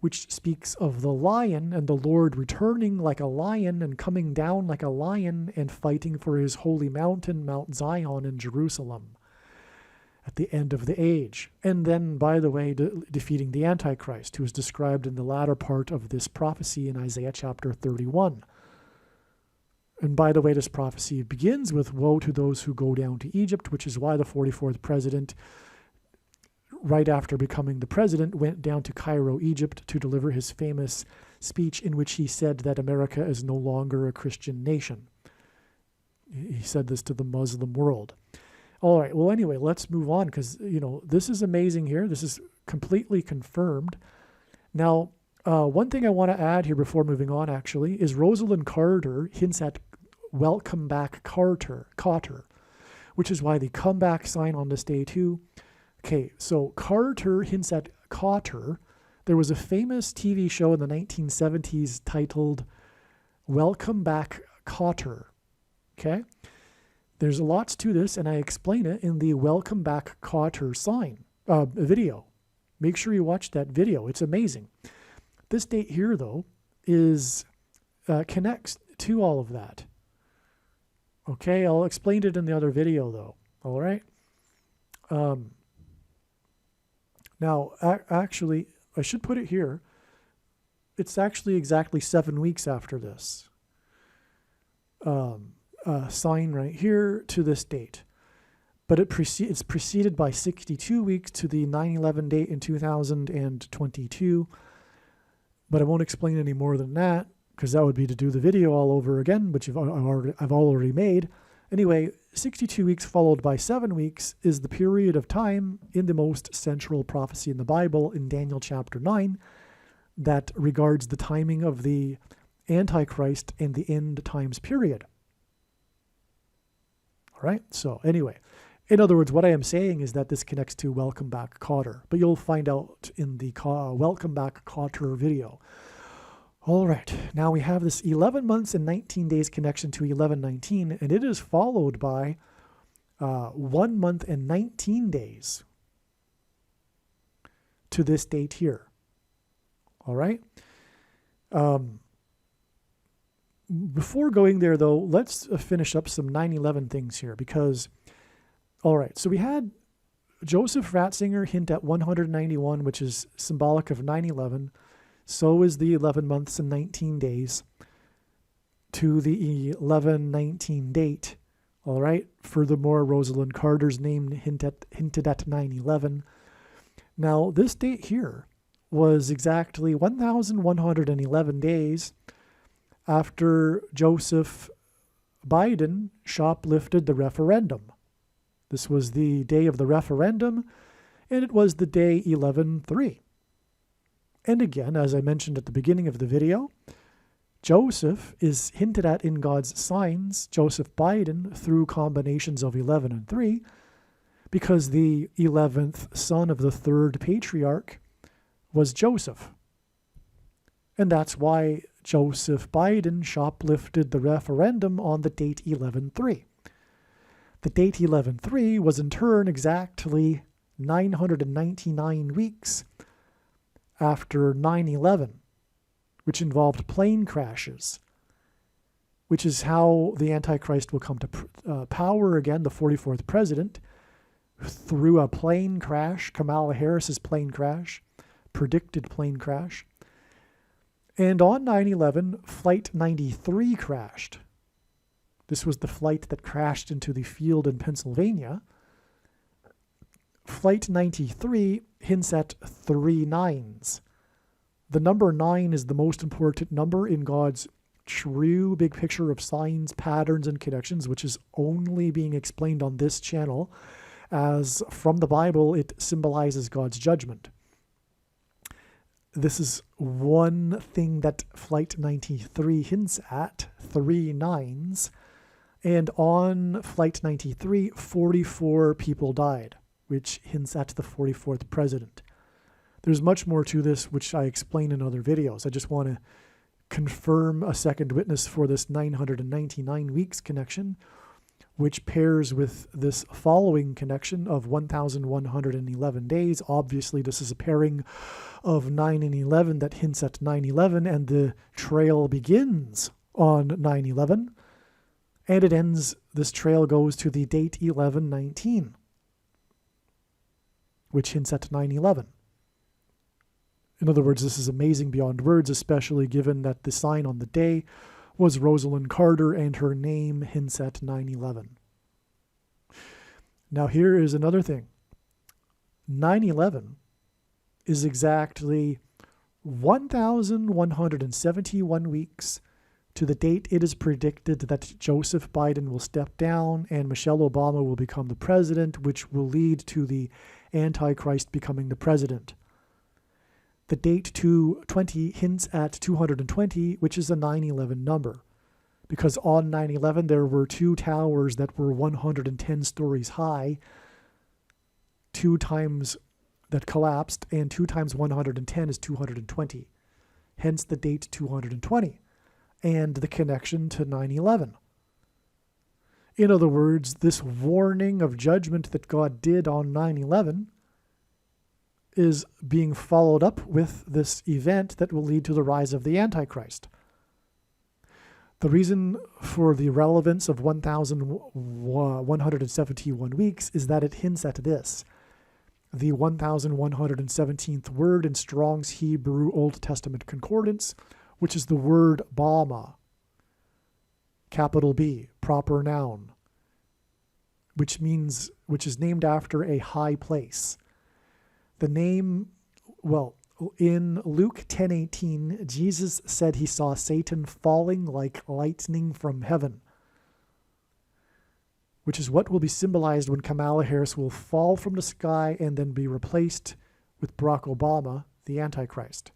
which speaks of the lion and the Lord returning like a lion and coming down like a lion and fighting for his holy mountain, Mount Zion in Jerusalem, at the end of the age. And then, by the way, defeating the Antichrist, who is described in the latter part of this prophecy in Isaiah chapter 31. And by the way, this prophecy begins with woe to those who go down to Egypt, which is why the 44th president, right after becoming the president, went down to Cairo, Egypt, to deliver his famous speech in which he said that America is no longer a Christian nation. He said this to the Muslim world. All right, well, anyway, let's move on, because, this is amazing here. This is completely confirmed. Now, one thing I want to add here before moving on, actually, is Rosalind Carter hints at welcome back Carter, which is why the comeback sign on this day too. Okay, so Carter hints at Cotter. There was a famous TV show in the 1970s titled Welcome Back Cotter. Okay? There's lots to this, and I explain it in the Welcome Back Cotter sign video. Make sure you watch that video. It's amazing. This date here, though, is connects to all of that. Okay, I'll explain it in the other video, though. All right? Now, actually, I should put it here. It's actually exactly 7 weeks after this. Sign right here to this date. But it's preceded by 62 weeks to the 9/11 date in 2022. But I won't explain any more than that, because that would be to do the video all over again, which I've already made. Anyway, 62 weeks followed by 7 weeks is the period of time in the most central prophecy in the Bible, in Daniel chapter 9, that regards the timing of the Antichrist and the end times period. All right, so anyway, In other words, what I am saying is that this connects to Welcome Back Kotter, but you'll find out in the Welcome Back Kotter video. All right, now we have this 11 months and 19 days connection to 1119, and it is followed by 1 month and 19 days to this date here. All right. Before going there, though, let's finish up some 9/11 things here because, all right, so we had Joseph Ratzinger hint at 191, which is symbolic of 9/11. So is the 11 months and 19 days to the 1119 date. All right. Furthermore, Rosalind Carter's name hinted at 9/11. Now, this date here was exactly 1,111 days after Joseph Biden shoplifted the referendum. This was the day of the referendum, and it was the day 11/3. And again, as I mentioned at the beginning of the video, Joseph is hinted at in God's signs, Joseph Biden, through combinations of 11 and 3, because the 11th son of the third patriarch was Joseph. And that's why Joseph Biden shoplifted the referendum on the date 11/3. The date 11/3 was in turn exactly 999 weeks after 9/11, which involved plane crashes, which is how the Antichrist will come to power again, the 44th president, through a plane crash, Kamala Harris's plane crash, predicted plane crash. And on 9/11, Flight 93 crashed. This was the flight that crashed into the field in Pennsylvania. Flight 93 hints at 3 nines. The number 9 is the most important number in God's true big picture of signs, patterns, and connections, which is only being explained on this channel, as from the Bible, it symbolizes God's judgment. This is one thing that Flight 93 hints at, 3 nines. And on Flight 93, 44 people died, which hints at the 44th president. There's much more to this, which I explain in other videos. I just want to confirm a second witness for this 999 weeks connection, which pairs with this following connection of 1,111 days. Obviously, this is a pairing of 9 and 11 that hints at 9/11, and the trail begins on 9/11, and it ends, this trail goes to the date 1119, which hints at 9/11. In other words, this is amazing beyond words, especially given that the sign on the day was Rosalind Carter, and her name hints at 9/11. Now here is another thing. 9/11 is exactly 1,171 weeks to the date it is predicted that Joseph Biden will step down and Michelle Obama will become the president, which will lead to the Antichrist becoming the president. The date 220 hints at 220, which is a 9/11 number, because on 9/11 there were 2 towers that were 110 stories high, 2 times that collapsed, and 2 times 110 is 220. Hence the date 220 and the connection to 9/11. In other words, this warning of judgment that God did on 9/11 is being followed up with this event that will lead to the rise of the Antichrist. The reason for the relevance of 1,171 weeks is that it hints at this. The 1,117th word in Strong's Hebrew Old Testament Concordance, which is the word Bama, capital B, proper noun, which is named after a high place. The name, in Luke 10:18, Jesus said he saw Satan falling like lightning from heaven, which is what will be symbolized when Kamala Harris will fall from the sky and then be replaced with Barack Obama, the Antichrist.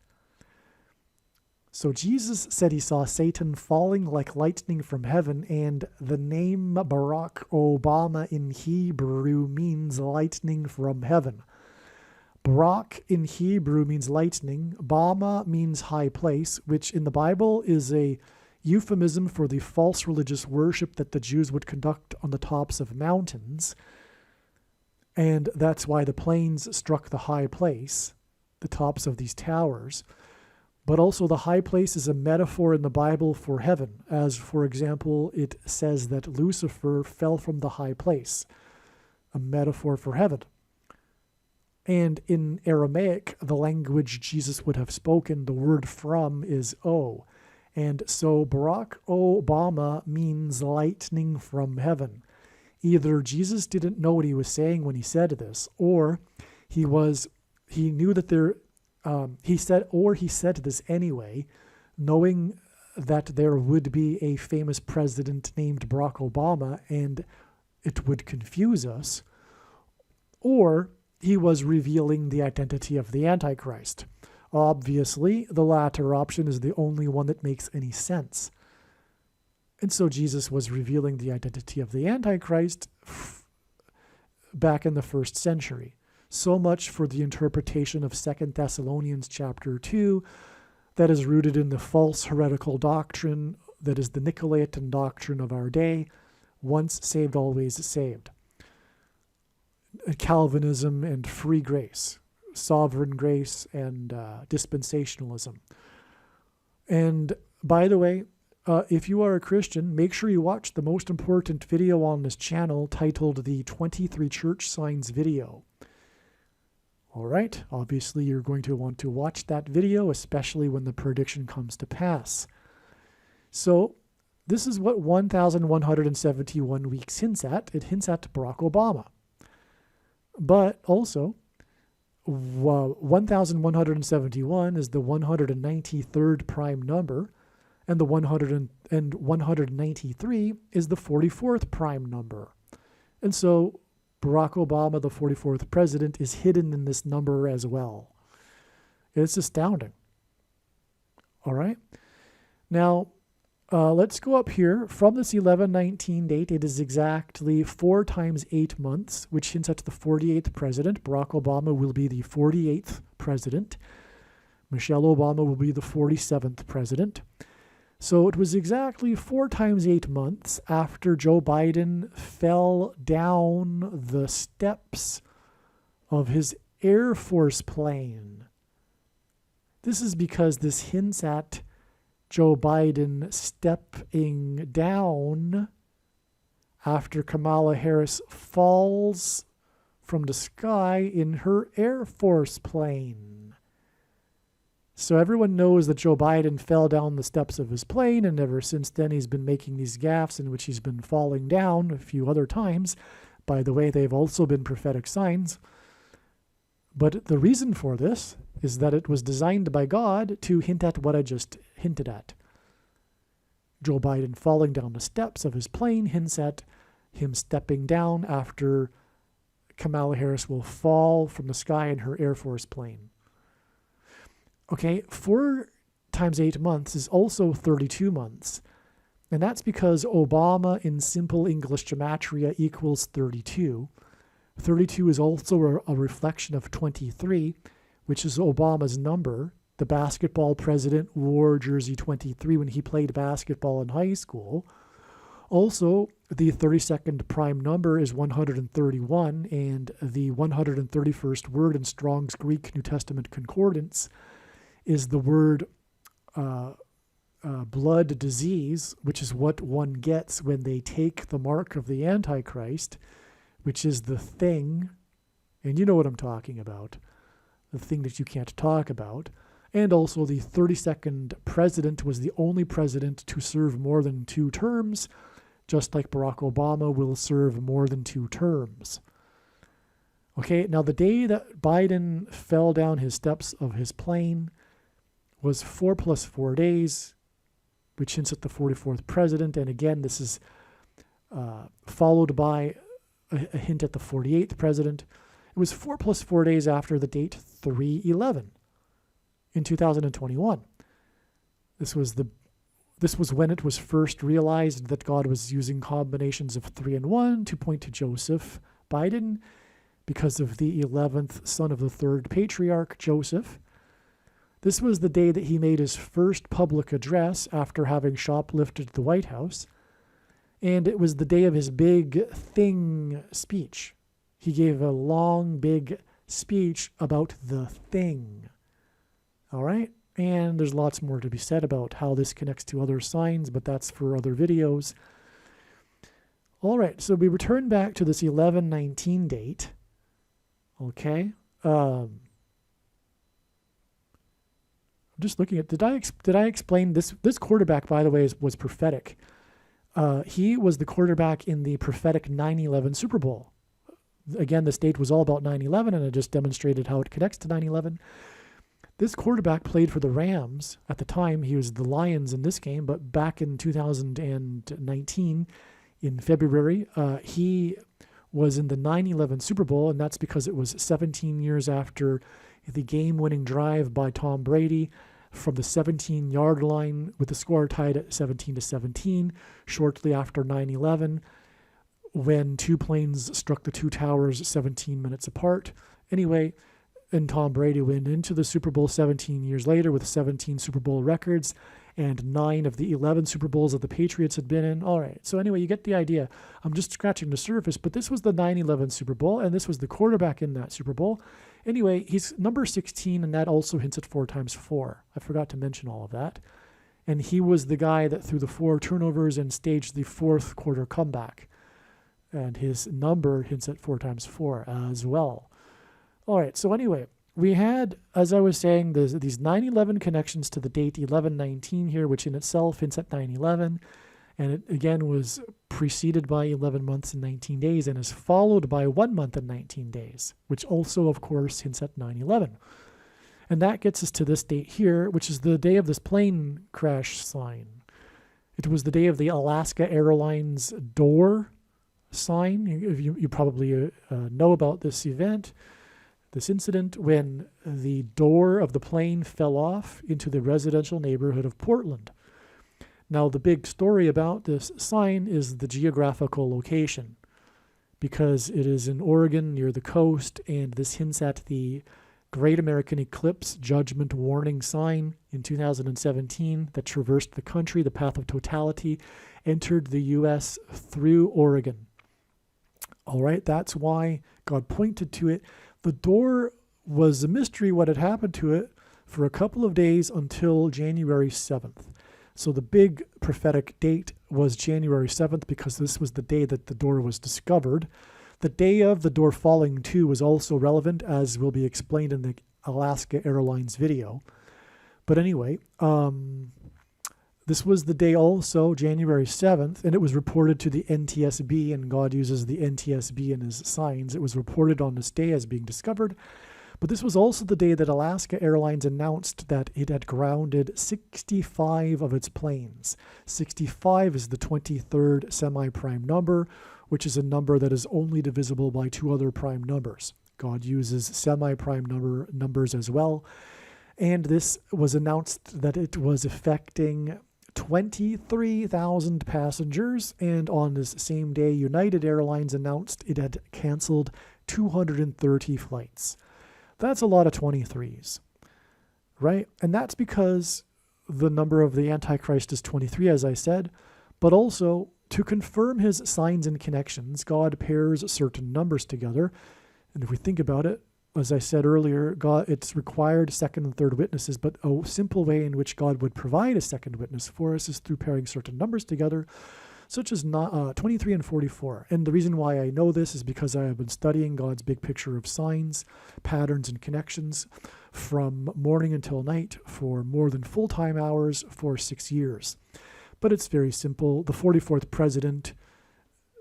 So Jesus said he saw Satan falling like lightning from heaven, and the name Barack Obama in Hebrew means lightning from heaven. Barak in Hebrew means lightning. Bama means high place, which in the Bible is a euphemism for the false religious worship that the Jews would conduct on the tops of mountains. And that's why the planes struck the high place, the tops of these towers. But also the high place is a metaphor in the Bible for heaven, as, for example, it says that Lucifer fell from the high place, a metaphor for heaven. And in Aramaic, the language Jesus would have spoken, the word from is O. And so Barack Obama means lightning from heaven. Either Jesus didn't know what he was saying when he said this, or he knew that he said this anyway, knowing that there would be a famous president named Barack Obama and it would confuse us, or he was revealing the identity of the Antichrist. Obviously, the latter option is the only one that makes any sense. And so Jesus was revealing the identity of the Antichrist back in the 1st century. So much for the interpretation of 2 Thessalonians chapter 2 that is rooted in the false heretical doctrine that is the Nicolaitan doctrine of our day, once saved, always saved. Calvinism and free grace, sovereign grace and dispensationalism. And by the way, if you are a Christian, make sure you watch the most important video on this channel titled the 23 Church Signs video. All right, obviously you're going to want to watch that video, especially when the prediction comes to pass. So this is what 1,171 weeks hints at. It hints at Barack Obama. But also, 1,171 is the 193rd prime number, and the 193 is the 44th prime number. And so Barack Obama, the 44th president, is hidden in this number as well. It's astounding. All right. Now, let's go up here. From this 11/19 date, it is exactly 4 times 8 months, which hints at the 48th president. Barack Obama will be the 48th president. Michelle Obama will be the 47th president. So it was exactly 4 times 8 months after Joe Biden fell down the steps of his Air Force plane. This is because this hints at Joe Biden stepping down after Kamala Harris falls from the sky in her Air Force plane. So everyone knows that Joe Biden fell down the steps of his plane, and ever since then he's been making these gaffes in which he's been falling down a few other times. By the way, they've also been prophetic signs. But the reason for this is that it was designed by God to hint at what I just hinted at. Joe Biden falling down the steps of his plane hints at him stepping down after Kamala Harris will fall from the sky in her Air Force plane. Okay, 4 times 8 months is also 32 months. And that's because Obama in simple English gematria equals 32. 32 is also a reflection of 23, which is Obama's number. The basketball president wore jersey 23 when he played basketball in high school. Also, the 32nd prime number is 131, and the 131st word in Strong's Greek New Testament Concordance is the word blood disease, which is what one gets when they take the mark of the Antichrist, which is the thing, and you know what I'm talking about, the thing that you can't talk about. And also the 32nd president was the only president to serve more than 2 terms, just like Barack Obama will serve more than 2 terms. Okay, now the day that Biden fell down his steps of his plane was 4 plus 4 days, which hints at the 44th president. And again, this is followed by a hint at the 48th president. It was 4 plus 4 days after the date 3/11 in 2021. This was when it was first realized that God was using combinations of 3 and 1 to point to Joseph Biden because of the 11th son of the third patriarch, Joseph. This was the day that he made his first public address after having shoplifted the White House. And it was the day of his big thing speech. He gave a long, big speech about the thing. All right? And there's lots more to be said about how this connects to other signs, but that's for other videos. All right, so we return back to this 11/19 date. Okay. I'm just looking at, did I explain this? This quarterback, by the way, was prophetic. He was the quarterback in the prophetic 9/11 Super Bowl. Again, this date was all about 9/11, and I just demonstrated how it connects to 9/11. This quarterback played for the Rams at the time. He was the Lions in this game, but back in 2019, in February, he was in the 9/11 Super Bowl, and that's because it was 17 years after the game-winning drive by Tom Brady from the 17-yard line with the score tied at 17-17, shortly after 9/11, when two planes struck the two towers 17 minutes apart. Anyway, and Tom Brady went into the Super Bowl 17 years later with 17 Super Bowl records and 9 of the 11 Super Bowls that the Patriots had been in. All right, so anyway, you get the idea. I'm just scratching the surface, but this was the 9/11 Super Bowl, and this was the quarterback in that Super Bowl. Anyway, he's number 16, and that also hints at 4 times 4. I forgot to mention all of that. And he was the guy that threw the 4 turnovers and staged the fourth quarter comeback. And his number hints at 4 times 4 as well. All right, so anyway, we had, as I was saying, these 9/11 connections to the date 11/19 here, which in itself hints at 9/11. And it, again, was preceded by 11 months and 19 days and is followed by 1 month and 19 days, which also, of course, hints at 9/11. And that gets us to this date here, which is the day of this plane crash sign. It was the day of the Alaska Airlines door sign. You probably know about this event. This incident when the door of the plane fell off into the residential neighborhood of Portland. Now, the big story about this sign is the geographical location, because it is in Oregon near the coast, and this hints at the Great American Eclipse Judgment Warning sign in 2017 that traversed the country. The path of totality entered the U.S. through Oregon. All right, that's why God pointed to it. The door was a mystery what had happened to it for a couple of days until January 7th. So the big prophetic date was January 7th because this was the day that the door was discovered. The day of the door falling too was also relevant, as will be explained in the Alaska Airlines video. But anyway, this was the day also, January 7th, and it was reported to the NTSB, and God uses the NTSB in his signs. It was reported on this day as being discovered. But this was also the day that Alaska Airlines announced that it had grounded 65 of its planes. 65 is the 23rd semi-prime number, which is a number that is only divisible by 2 other prime numbers. God uses semi-prime numbers as well. And this was announced that it was affecting 23,000 passengers, and on this same day, United Airlines announced it had canceled 230 flights. That's a lot of 23s, right? And that's because the number of the Antichrist is 23, as I said, but also to confirm his signs and connections, God pairs certain numbers together. And if we think about it, as I said earlier, God, it's required second and third witnesses, but a simple way in which God would provide a second witness for us is through pairing certain numbers together, such as 23 and 44. And the reason why I know this is because I have been studying God's big picture of signs, patterns, and connections from morning until night for more than full-time hours for 6 years. But it's very simple. The 44th president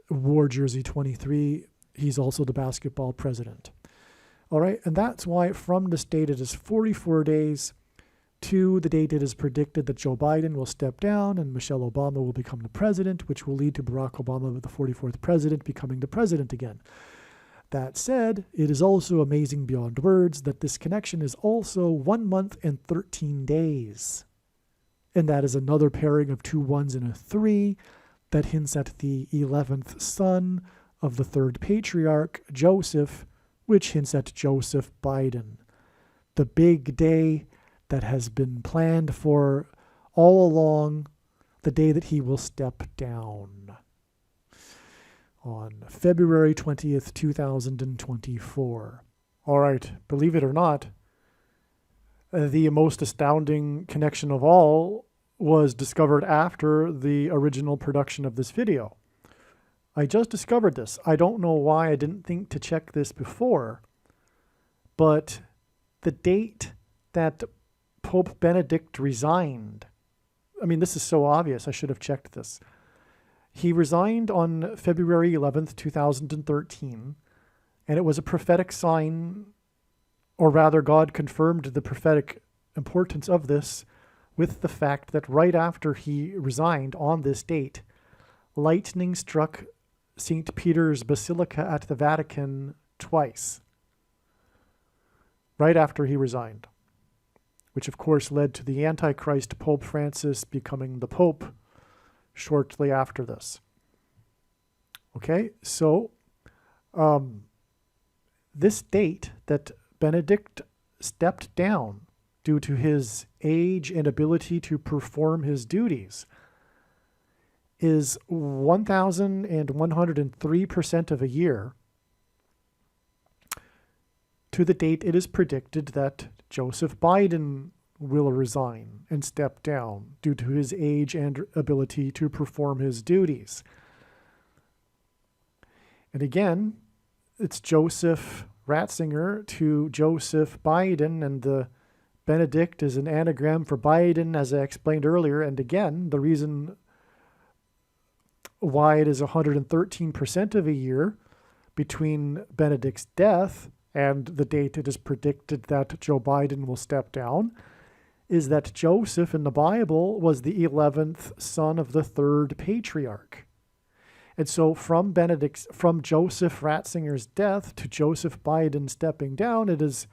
wore jersey 23. He's also the basketball president. All right, and that's why from this date it is 44 days to the date it is predicted that Joe Biden will step down and Michelle Obama will become the president, which will lead to Barack Obama, the 44th president, becoming the president again. That said, it is also amazing beyond words that this connection is also 1 month and 13 days. and that is another pairing of 2 1s and a 3 that hints at the 11th son of the third patriarch, Joseph, which hints at Joseph Biden. The big day that has been planned for all along, the day that he will step down on February 20th, 2024. All right, believe it or not, the most astounding connection of all was discovered after the original production of this video. I just discovered this. I don't know why I didn't think to check this before, but the date that Pope Benedict resigned, I mean, this is so obvious. I should have checked this. He resigned on February 11th, 2013, and it was a prophetic sign, or rather God confirmed the prophetic importance of this with the fact that right after he resigned on this date, lightning struck St. Peter's Basilica at the Vatican twice, right after he resigned, which of course led to the Antichrist Pope Francis becoming the Pope shortly after this. Okay, so this date that Benedict stepped down due to his age and ability to perform his duties is 1,103% of a year to the date it is predicted that Joseph Biden will resign and step down due to his age and ability to perform his duties. And again, it's Joseph Ratzinger to Joseph Biden, and the Benedict is an anagram for Biden, as I explained earlier. And again, the reason why it is 113% of a year between Benedict's death and the date it is predicted that Joe Biden will step down is that Joseph in the Bible was the 11th son of the third patriarch. And so from Joseph Ratzinger's death to Joseph Biden stepping down, it is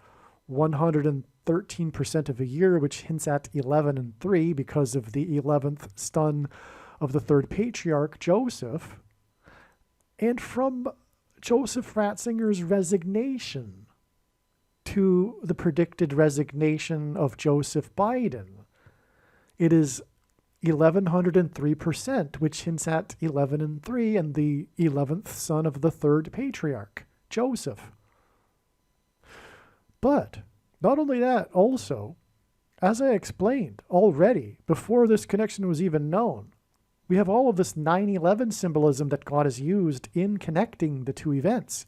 113% of a year, which hints at 11 and 3 because of the 11th son of the third patriarch, Joseph. And from Joseph Ratzinger's resignation to the predicted resignation of Joseph Biden, it is 1,103%, which hints at 11 and 3 and the 11th son of the third patriarch, Joseph. But not only that, also, as I explained already, before this connection was even known, we have all of this 9/11 symbolism that God has used in connecting the two events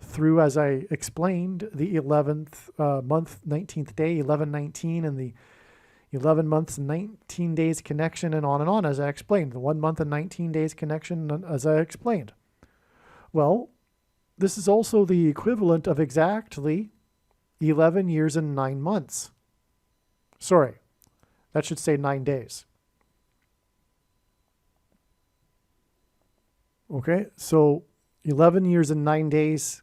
through, as I explained, the 11th month, 19th day, 11/19, and the 11 months and 19 days connection, and on, as I explained. The 1 month and 19 days connection, as I explained. Well, this is also the equivalent of exactly 11 years and 9 months. Sorry, that should say 9 days. Okay, so 11 years and 9 days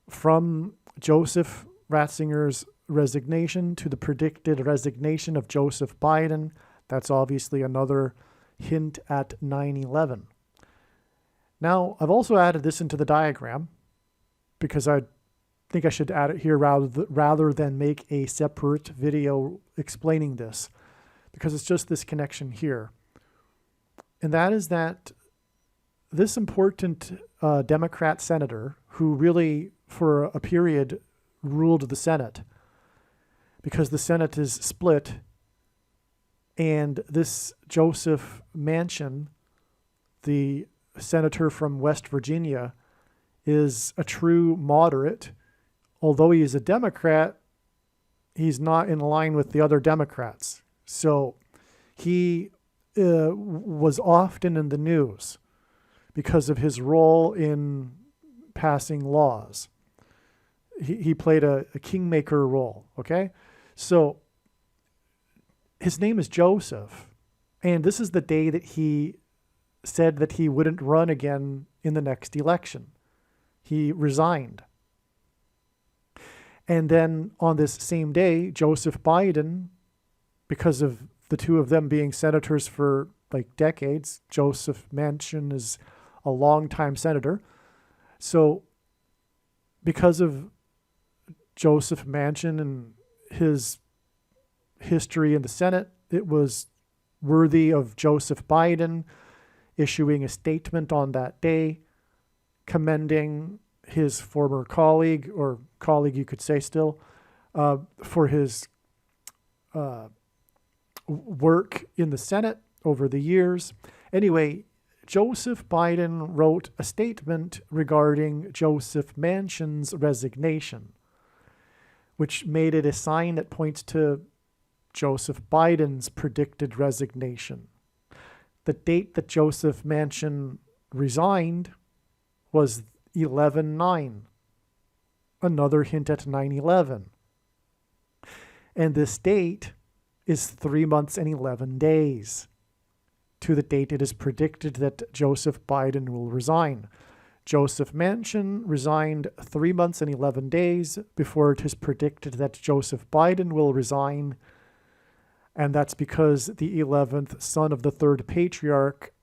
from Joseph Ratzinger's resignation to the predicted resignation of Joseph Biden. That's obviously another hint at 9/11. Now, I've also added this into the diagram because I think I should add it here rather than make a separate video explaining this, because it's just this connection here. And that is that this important Democrat senator, who really for a period ruled the Senate, because the Senate is split, and this Joseph Manchin, the senator from West Virginia, is a true moderate. Although he is a Democrat, he's not in line with the other Democrats. So he was often in the news because of his role in passing laws. He played a kingmaker role, okay? So his name is Joseph, and this is the day that he said that he wouldn't run again in the next election. He resigned. And then on this same day, Joseph Biden, because of the two of them being senators for like decades. Joseph Manchin is a longtime senator. So because of Joseph Manchin and his history in the Senate, it was worthy of Joseph Biden issuing a statement on that day commending his former colleague, or colleague you could say still, for his work in the Senate over the years. Anyway, Joseph Biden wrote a statement regarding Joseph Manchin's resignation, which made it a sign that points to Joseph Biden's predicted resignation. The date that Joseph Manchin resigned was 11/9, another hint at 9/11. And this date is 3 months and 11 days to the date it is predicted that Joseph Biden will resign. Joseph Manchin resigned 3 months and 11 days before it is predicted that Joseph Biden will resign. And that's because the 11th son of the third patriarch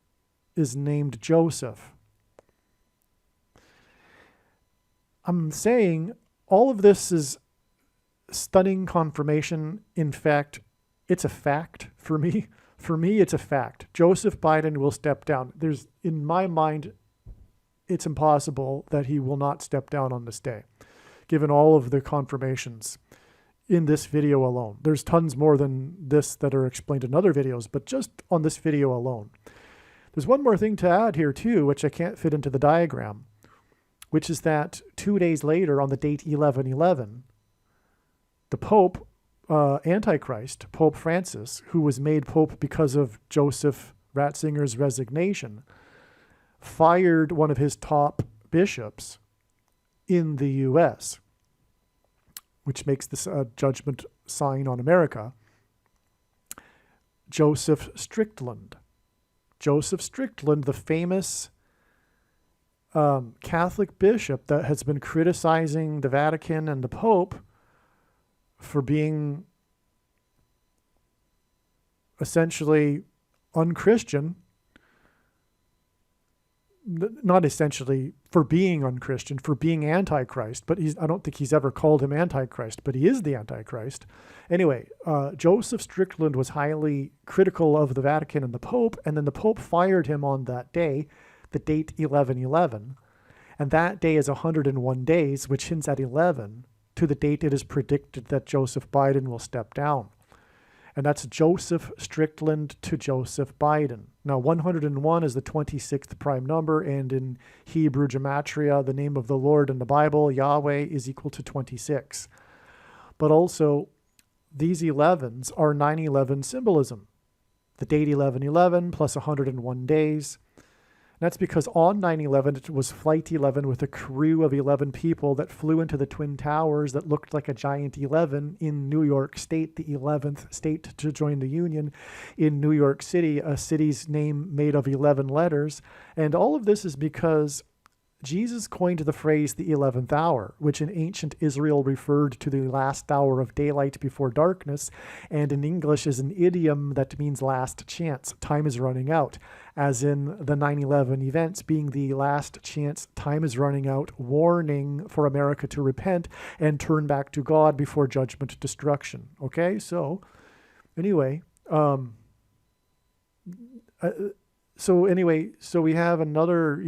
is named Joseph. I'm saying all of this is stunning confirmation. In fact, it's a fact for me. For me, it's a fact. Joseph Biden will step down. In my mind, it's impossible that he will not step down on this day, given all of the confirmations in this video alone. There's tons more than this that are explained in other videos, but just on this video alone. There's one more thing to add here too, which I can't fit into the diagram, which is that 2 days later, on the date 11/11, the Pope, Antichrist, Pope Francis, who was made Pope because of Joseph Ratzinger's resignation, fired one of his top bishops in the U.S., which makes this a judgment sign on America, Joseph Strickland. Joseph Strickland, the famous Catholic bishop that has been criticizing the Vatican and the Pope for being essentially unchristian, not essentially for being unchristian, for being Antichrist, but I don't think he's ever called him Antichrist, but he is the Antichrist. Anyway, Joseph Strickland was highly critical of the Vatican and the Pope, and then the Pope fired him on that day, the date 11/11, and that day is 101 days, which hints at 11, to the date it is predicted that Joseph Biden will step down. And that's Joseph Strickland to Joseph Biden. Now, 101 is the 26th prime number, and in Hebrew gematria, the name of the Lord in the Bible, Yahweh, is equal to 26. But also, these 11s are 9/11 symbolism. The date 11/11 plus 101 days. That's because on 9/11, it was Flight 11 with a crew of 11 people that flew into the Twin Towers that looked like a giant 11 in New York State, the 11th state to join the Union, in New York City, a city's name made of 11 letters. And all of this is because Jesus coined the phrase the 11th hour, which in ancient Israel referred to the last hour of daylight before darkness, and in English is an idiom that means last chance, time is running out, as in the 9/11 events being the last chance, time is running out, warning for America to repent and turn back to God before judgment destruction. Okay, so anyway, so we have another,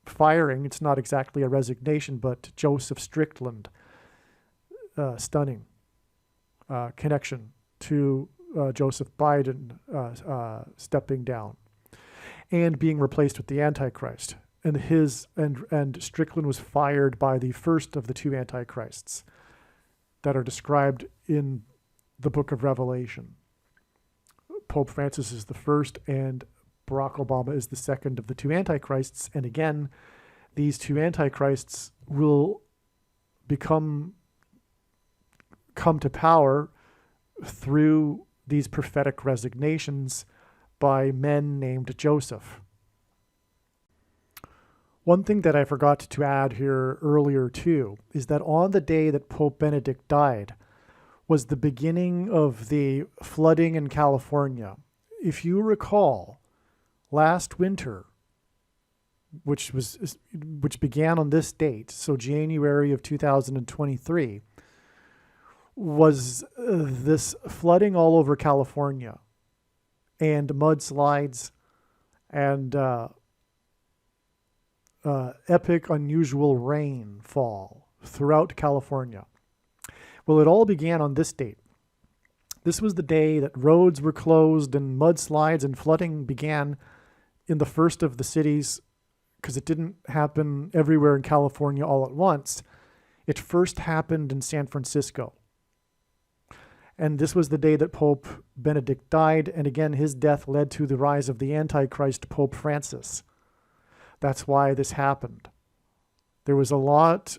firing. It's not exactly a resignation, but Joseph Strickland, stunning connection to Joseph Biden stepping down and being replaced with the Antichrist. And Strickland was fired by the first of the two Antichrists that are described in the book of Revelation. Pope Francis is the first, and Barack Obama is the second of the two Antichrists. And again, these two Antichrists will come to power through these prophetic resignations by men named Joseph. One thing that I forgot to add here earlier too is that on the day that Pope Benedict died was the beginning of the flooding in California. If you recall, last winter, which began on this date, so January of 2023, was this flooding all over California and mudslides and epic, unusual rainfall throughout California. Well, it all began on this date. This was the day that roads were closed and mudslides and flooding began in the first of the cities, because it didn't happen everywhere in California all at once. It first happened in San Francisco. And this was the day that Pope Benedict died, and again, his death led to the rise of the Antichrist, Pope Francis. That's why this happened. There was a lot.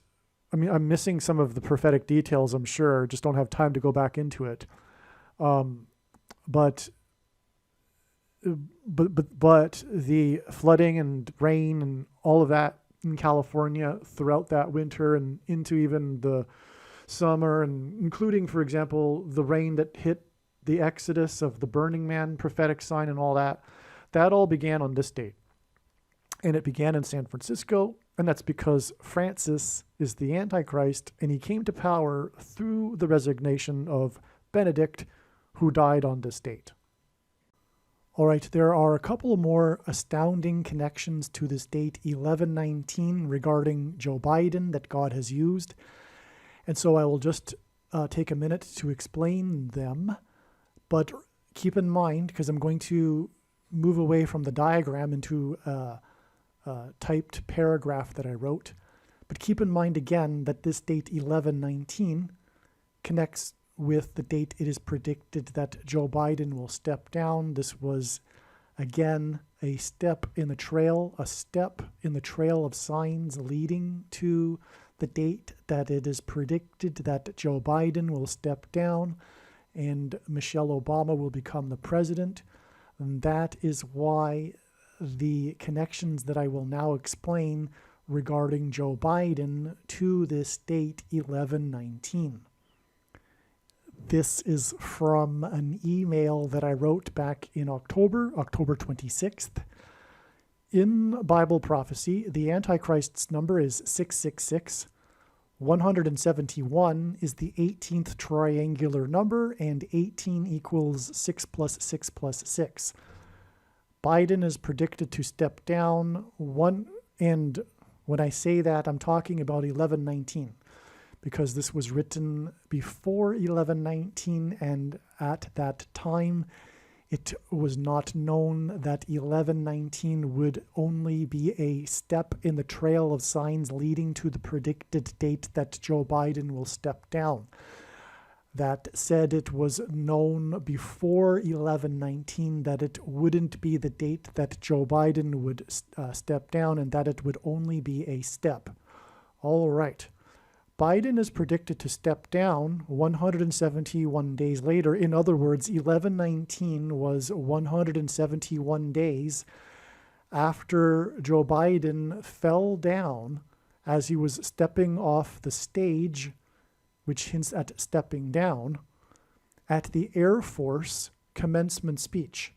I mean, I'm missing some of the prophetic details, I'm sure. Just don't have time to go back into it. But the flooding and rain and all of that in California throughout that winter and into even the summer, and including, for example, the rain that hit the exodus of the Burning Man prophetic sign and all that, that all began on this date. And it began in San Francisco, and that's because Francis is the Antichrist, and he came to power through the resignation of Benedict, who died on this date. All right, there are a couple more astounding connections to this date, 1119, regarding Joe Biden that God has used. And so I will just take a minute to explain them. But keep in mind, because I'm going to move away from the diagram into a typed paragraph that I wrote. But keep in mind again that this date 1119 connects with the date it is predicted that Joe Biden will step down. This was, again, a step in the trail of signs leading to the date that it is predicted that Joe Biden will step down and Michelle Obama will become the president. And that is why the connections that I will now explain regarding Joe Biden to this date 1119. This is from an email that I wrote back in October 26th. In Bible prophecy, the Antichrist's number is 666. 171 is the 18th triangular number, and 18 equals 6 plus 6 plus 6. Biden is predicted to step down and when I say that, I'm talking about 1119. Because this was written before 1119, and at that time, it was not known that 1119 would only be a step in the trail of signs leading to the predicted date that Joe Biden will step down. That said, it was known before 1119 that it wouldn't be the date that Joe Biden would step down, and that it would only be a step. All right. Biden is predicted to step down 171 days later. In other words, 1119 was 171 days after Joe Biden fell down as he was stepping off the stage, which hints at stepping down, at the Air Force commencement speech.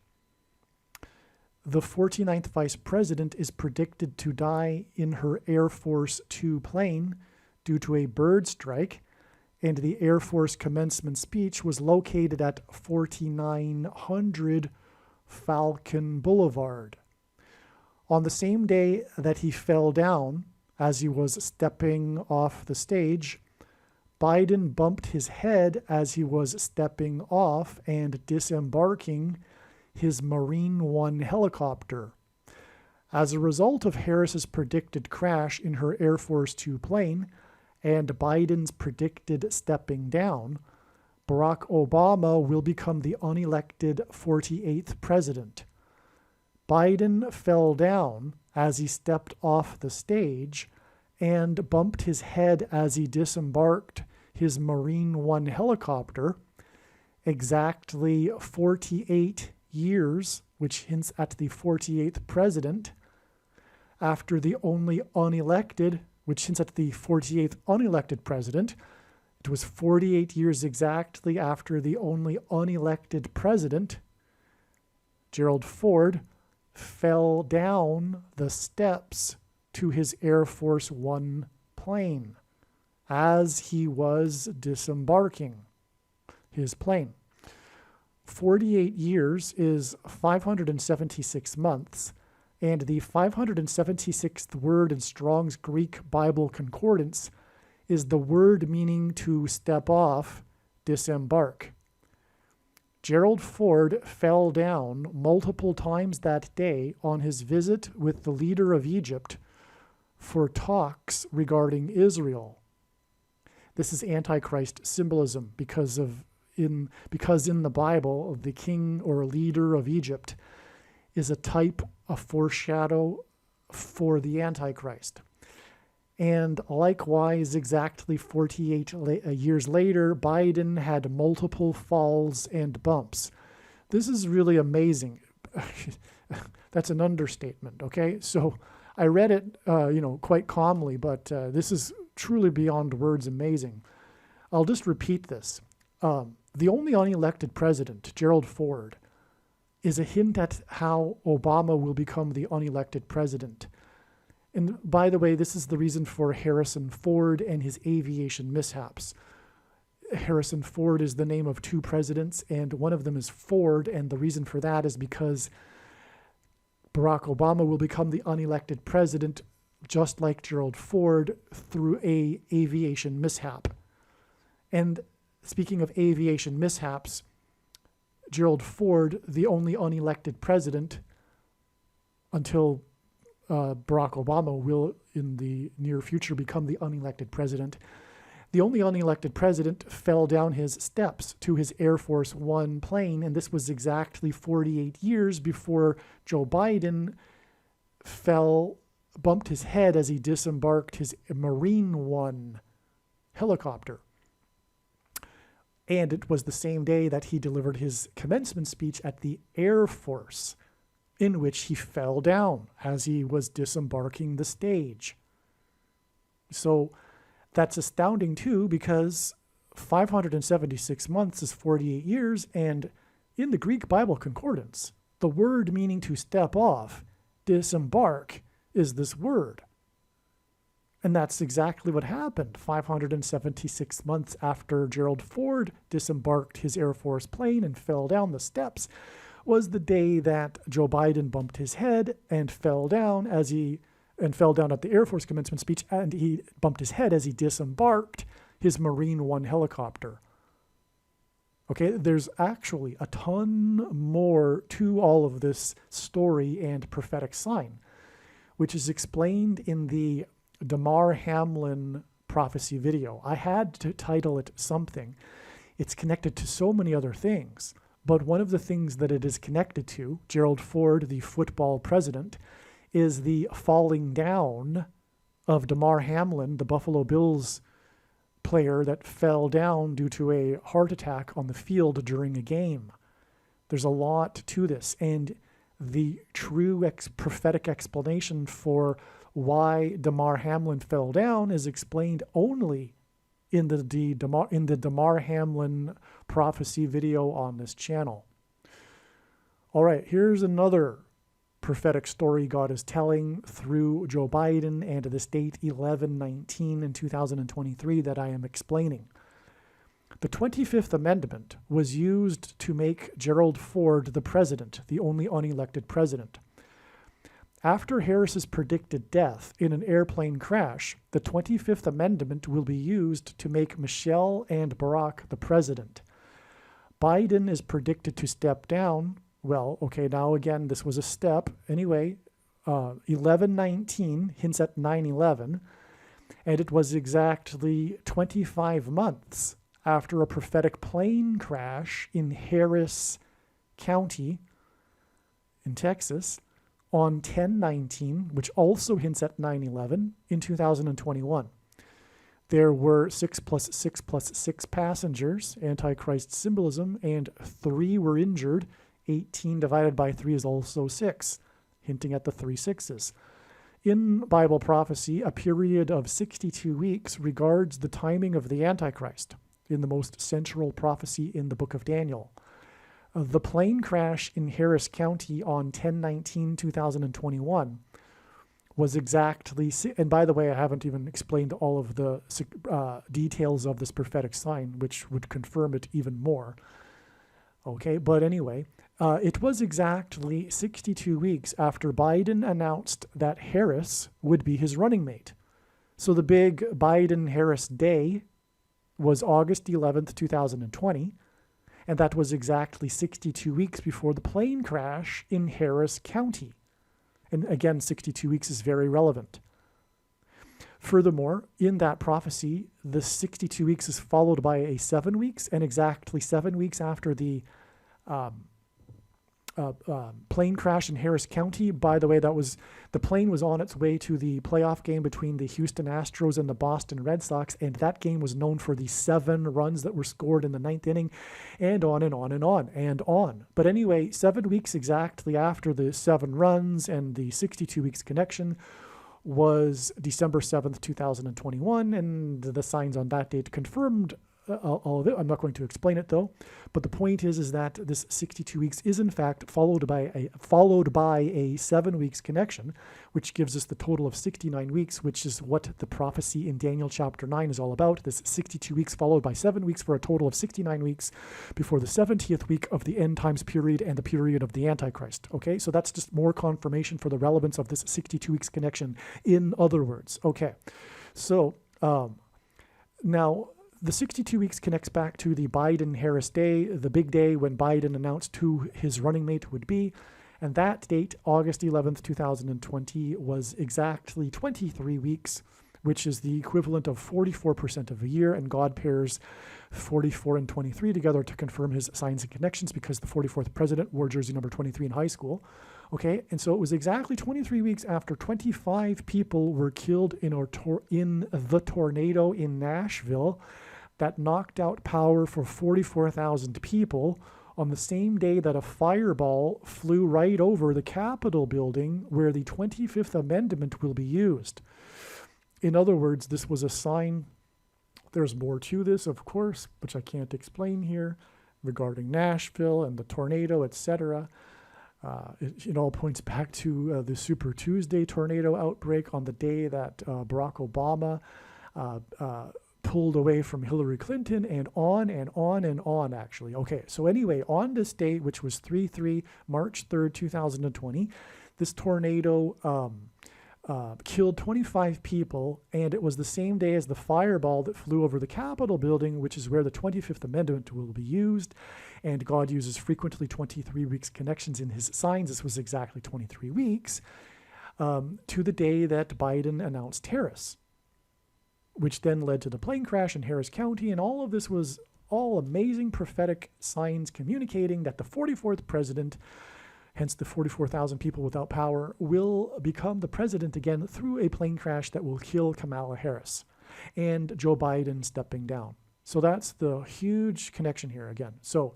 The 49th Vice President is predicted to die in her Air Force Two plane due to a bird strike, and the Air Force commencement speech was located at 4900 Falcon Boulevard. On the same day that he fell down, as he was stepping off the stage, Biden bumped his head as he was stepping off and disembarking his Marine One helicopter. As a result of Harris's predicted crash in her Air Force Two plane, and Biden's predicted stepping down, Barack Obama will become the unelected 48th president. Biden fell down as he stepped off the stage and bumped his head as he disembarked his Marine One helicopter, exactly 48 years, which hints at the 48th president, after the only unelected, which hints at the 48th unelected president, It was 48 years exactly after the only unelected president, Gerald Ford, fell down the steps to his Air Force One plane as he was disembarking his plane. 48 years is 576 months, and the 576th word in Strong's Greek Bible Concordance is the word meaning to step off, disembark. Gerald Ford fell down multiple times that day on his visit with the leader of Egypt for talks regarding Israel. This is Antichrist symbolism because in the Bible, the king or leader of Egypt is a type, a foreshadow for the Antichrist. And likewise, exactly 48 years later, Biden had multiple falls and bumps. This is really amazing. That's an understatement, okay? So I read it, quite calmly, but this is truly beyond words amazing. I'll just repeat this. The only unelected president, Gerald Ford, is a hint at how Obama will become the unelected president. And by the way, this is the reason for Harrison Ford and his aviation mishaps. Harrison Ford is the name of two presidents, and one of them is Ford, and the reason for that is because Barack Obama will become the unelected president, just like Gerald Ford, through a aviation mishap. And speaking of aviation mishaps, Gerald Ford, the only unelected president until Barack Obama will, in the near future, become the unelected president. The only unelected president fell down his steps to his Air Force One plane, and this was exactly 48 years before Joe Biden bumped his head as he disembarked his Marine One helicopter. And it was the same day that he delivered his commencement speech at the Air Force, in which he fell down as he was disembarking the stage. So that's astounding too, because 576 months is 48 years, and in the Greek Bible Concordance, the word meaning to step off, disembark, is this word. And that's exactly what happened. 576 months after Gerald Ford disembarked his Air Force plane and fell down the steps was the day that Joe Biden bumped his head and fell down at the Air Force commencement speech, and he bumped his head as he disembarked his Marine One helicopter. Okay, there's actually a ton more to all of this story and prophetic sign, which is explained in the Damar Hamlin prophecy video. I had to title it something. It's connected to so many other things. But one of the things that it is connected to, Gerald Ford, the football president, is the falling down of Damar Hamlin, the Buffalo Bills player that fell down due to a heart attack on the field during a game. There's a lot to this, and the true prophetic explanation for why Damar Hamlin fell down is explained only in the Damar Hamlin prophecy video on this channel. All right, here's another prophetic story God is telling through Joe Biden and this date 11/19 in 2023 that I am explaining. The 25th Amendment was used to make Gerald Ford the president, the only unelected president. After Harris's predicted death in an airplane crash, the 25th Amendment will be used to make Michelle and Barack the president. Biden is predicted to step down. Well, okay, now again, this was a step. Anyway, 11/19 hints at 9/11, and it was exactly 25 months after a prophetic plane crash in Harris County in Texas on 10/19, which also hints at 9/11 in 2021. There were 6 + 6 + 6 passengers, Antichrist symbolism, and 3 were injured. 18 divided by 3 is also 6, hinting at the 3 sixes. In Bible prophecy, a period of 62 weeks regards the timing of the Antichrist in the most central prophecy in the book of Daniel. The plane crash in Harris County on 10/19/2021 was exactly, and by the way, I haven't even explained all of the details of this prophetic sign, which would confirm it even more. Okay, but anyway, it was exactly 62 weeks after Biden announced that Harris would be his running mate. So the big Biden-Harris day was August 11th, 2020, and that was exactly 62 weeks before the plane crash in Harris County. And again, 62 weeks is very relevant. Furthermore, in that prophecy, the 62 weeks is followed by a 7 weeks, and exactly 7 weeks after the plane crash in Harris County. By the way, the plane was on its way to the playoff game between the Houston Astros and the Boston Red Sox, and that game was known for the 7 runs that were scored in the 9th inning, and on and on and on and on. But anyway, 7 weeks exactly after the 7 runs and the 62 weeks connection was December 7th, 2021, and the signs on that date confirmed all of it. I'm not going to explain it though, but the point is that this 62 weeks is in fact followed by a 7 weeks connection, which gives us the total of 69 weeks, which is what the prophecy in Daniel chapter 9 is all about. This 62 weeks followed by 7 weeks for a total of 69 weeks before the 70th week of the end times period and the period of the Antichrist. Okay, so that's just more confirmation for the relevance of this 62 weeks connection. In other words, okay, so now the 62 weeks connects back to the Biden-Harris day, the big day when Biden announced who his running mate would be. And that date, August 11th, 2020, was exactly 23 weeks, which is the equivalent of 44% of a year. And God pairs 44 and 23 together to confirm his signs and connections, because the 44th president wore jersey number 23 in high school. Okay, and so it was exactly 23 weeks after 25 people were killed in the tornado in Nashville that knocked out power for 44,000 people, on the same day that a fireball flew right over the Capitol building where the 25th Amendment will be used. In other words, this was a sign. There's more to this, of course, which I can't explain here, regarding Nashville and the tornado, etc. It all points back to the Super Tuesday tornado outbreak on the day that Barack Obama pulled away from Hillary Clinton, and on and on and on, actually. Okay, so anyway, on this day, which was March 3rd, 2020, this tornado killed 25 people, and it was the same day as the fireball that flew over the Capitol building, which is where the 25th Amendment will be used, and God uses frequently 23 weeks connections in his signs. This was exactly 23 weeks to the day that Biden announced Harris, which then led to the plane crash in Harris County. And all of this was all amazing prophetic signs communicating that the 44th president, hence the 44,000 people without power, will become the president again through a plane crash that will kill Kamala Harris and Joe Biden stepping down. So that's the huge connection here again. So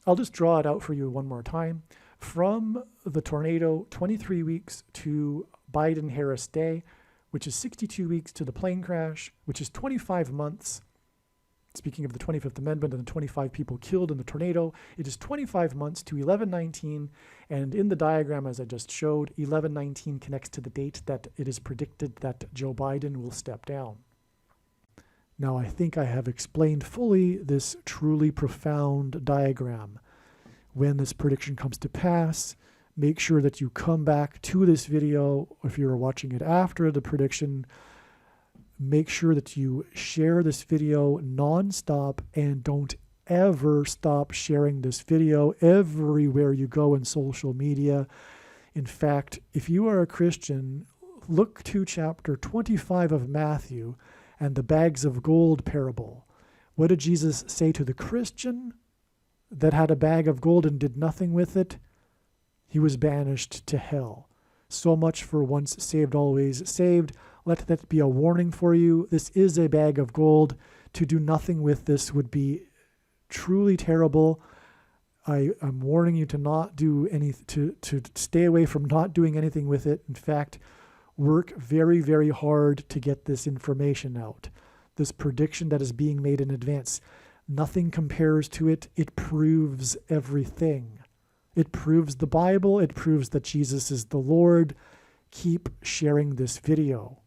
I'll just draw it out for you one more time. From the tornado, 23 weeks to Biden-Harris Day, which is 62 weeks to the plane crash, which is 25 months. Speaking of the 25th Amendment and the 25 people killed in the tornado, it is 25 months to 11/19. And in the diagram, as I just showed, 11/19 connects to the date that it is predicted that Joe Biden will step down. Now, I think I have explained fully this truly profound diagram. When this prediction comes to pass, make sure that you come back to this video. If you're watching it after the prediction, make sure that you share this video nonstop, and don't ever stop sharing this video everywhere you go in social media. In fact, if you are a Christian, look to chapter 25 of Matthew and the bags of gold parable. What did Jesus say to the Christian that had a bag of gold and did nothing with it? He was banished to hell. So much for once saved, always saved. Let that be a warning for you. This is a bag of gold. To do nothing with this would be truly terrible. I'm warning you to not do any, to stay away from not doing anything with it. In fact, work very, very hard to get this information out. This prediction that is being made in advance. Nothing compares to it. It proves everything. It proves the Bible. It proves that Jesus is the Lord. Keep sharing this video.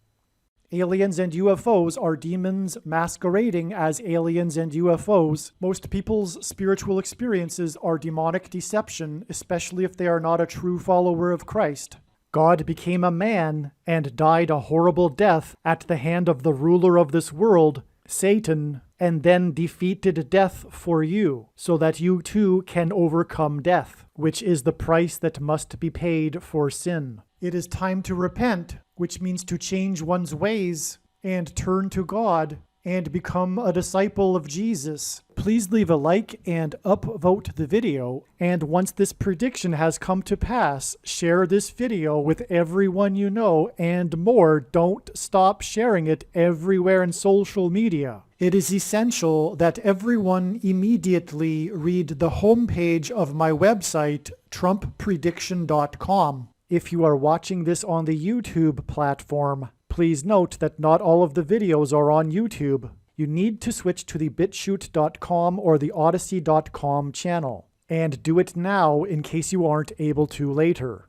Aliens and UFOs are demons masquerading as aliens and UFOs. Most people's spiritual experiences are demonic deception, especially if they are not a true follower of Christ. God became a man and died a horrible death at the hand of the ruler of this world, Satan, and then defeated death for you, so that you too can overcome death, which is the price that must be paid for sin. It is time to repent, which means to change one's ways and turn to God and become a disciple of Jesus. Please leave a like and upvote the video. And once this prediction has come to pass, share this video with everyone you know and more. Don't stop sharing it everywhere in social media. It is essential that everyone immediately read the homepage of my website, TrumpPrediction.com. If you are watching this on the YouTube platform, please note that not all of the videos are on YouTube. You need to switch to the BitChute.com or the Odyssey.com channel. And do it now in case you aren't able to later.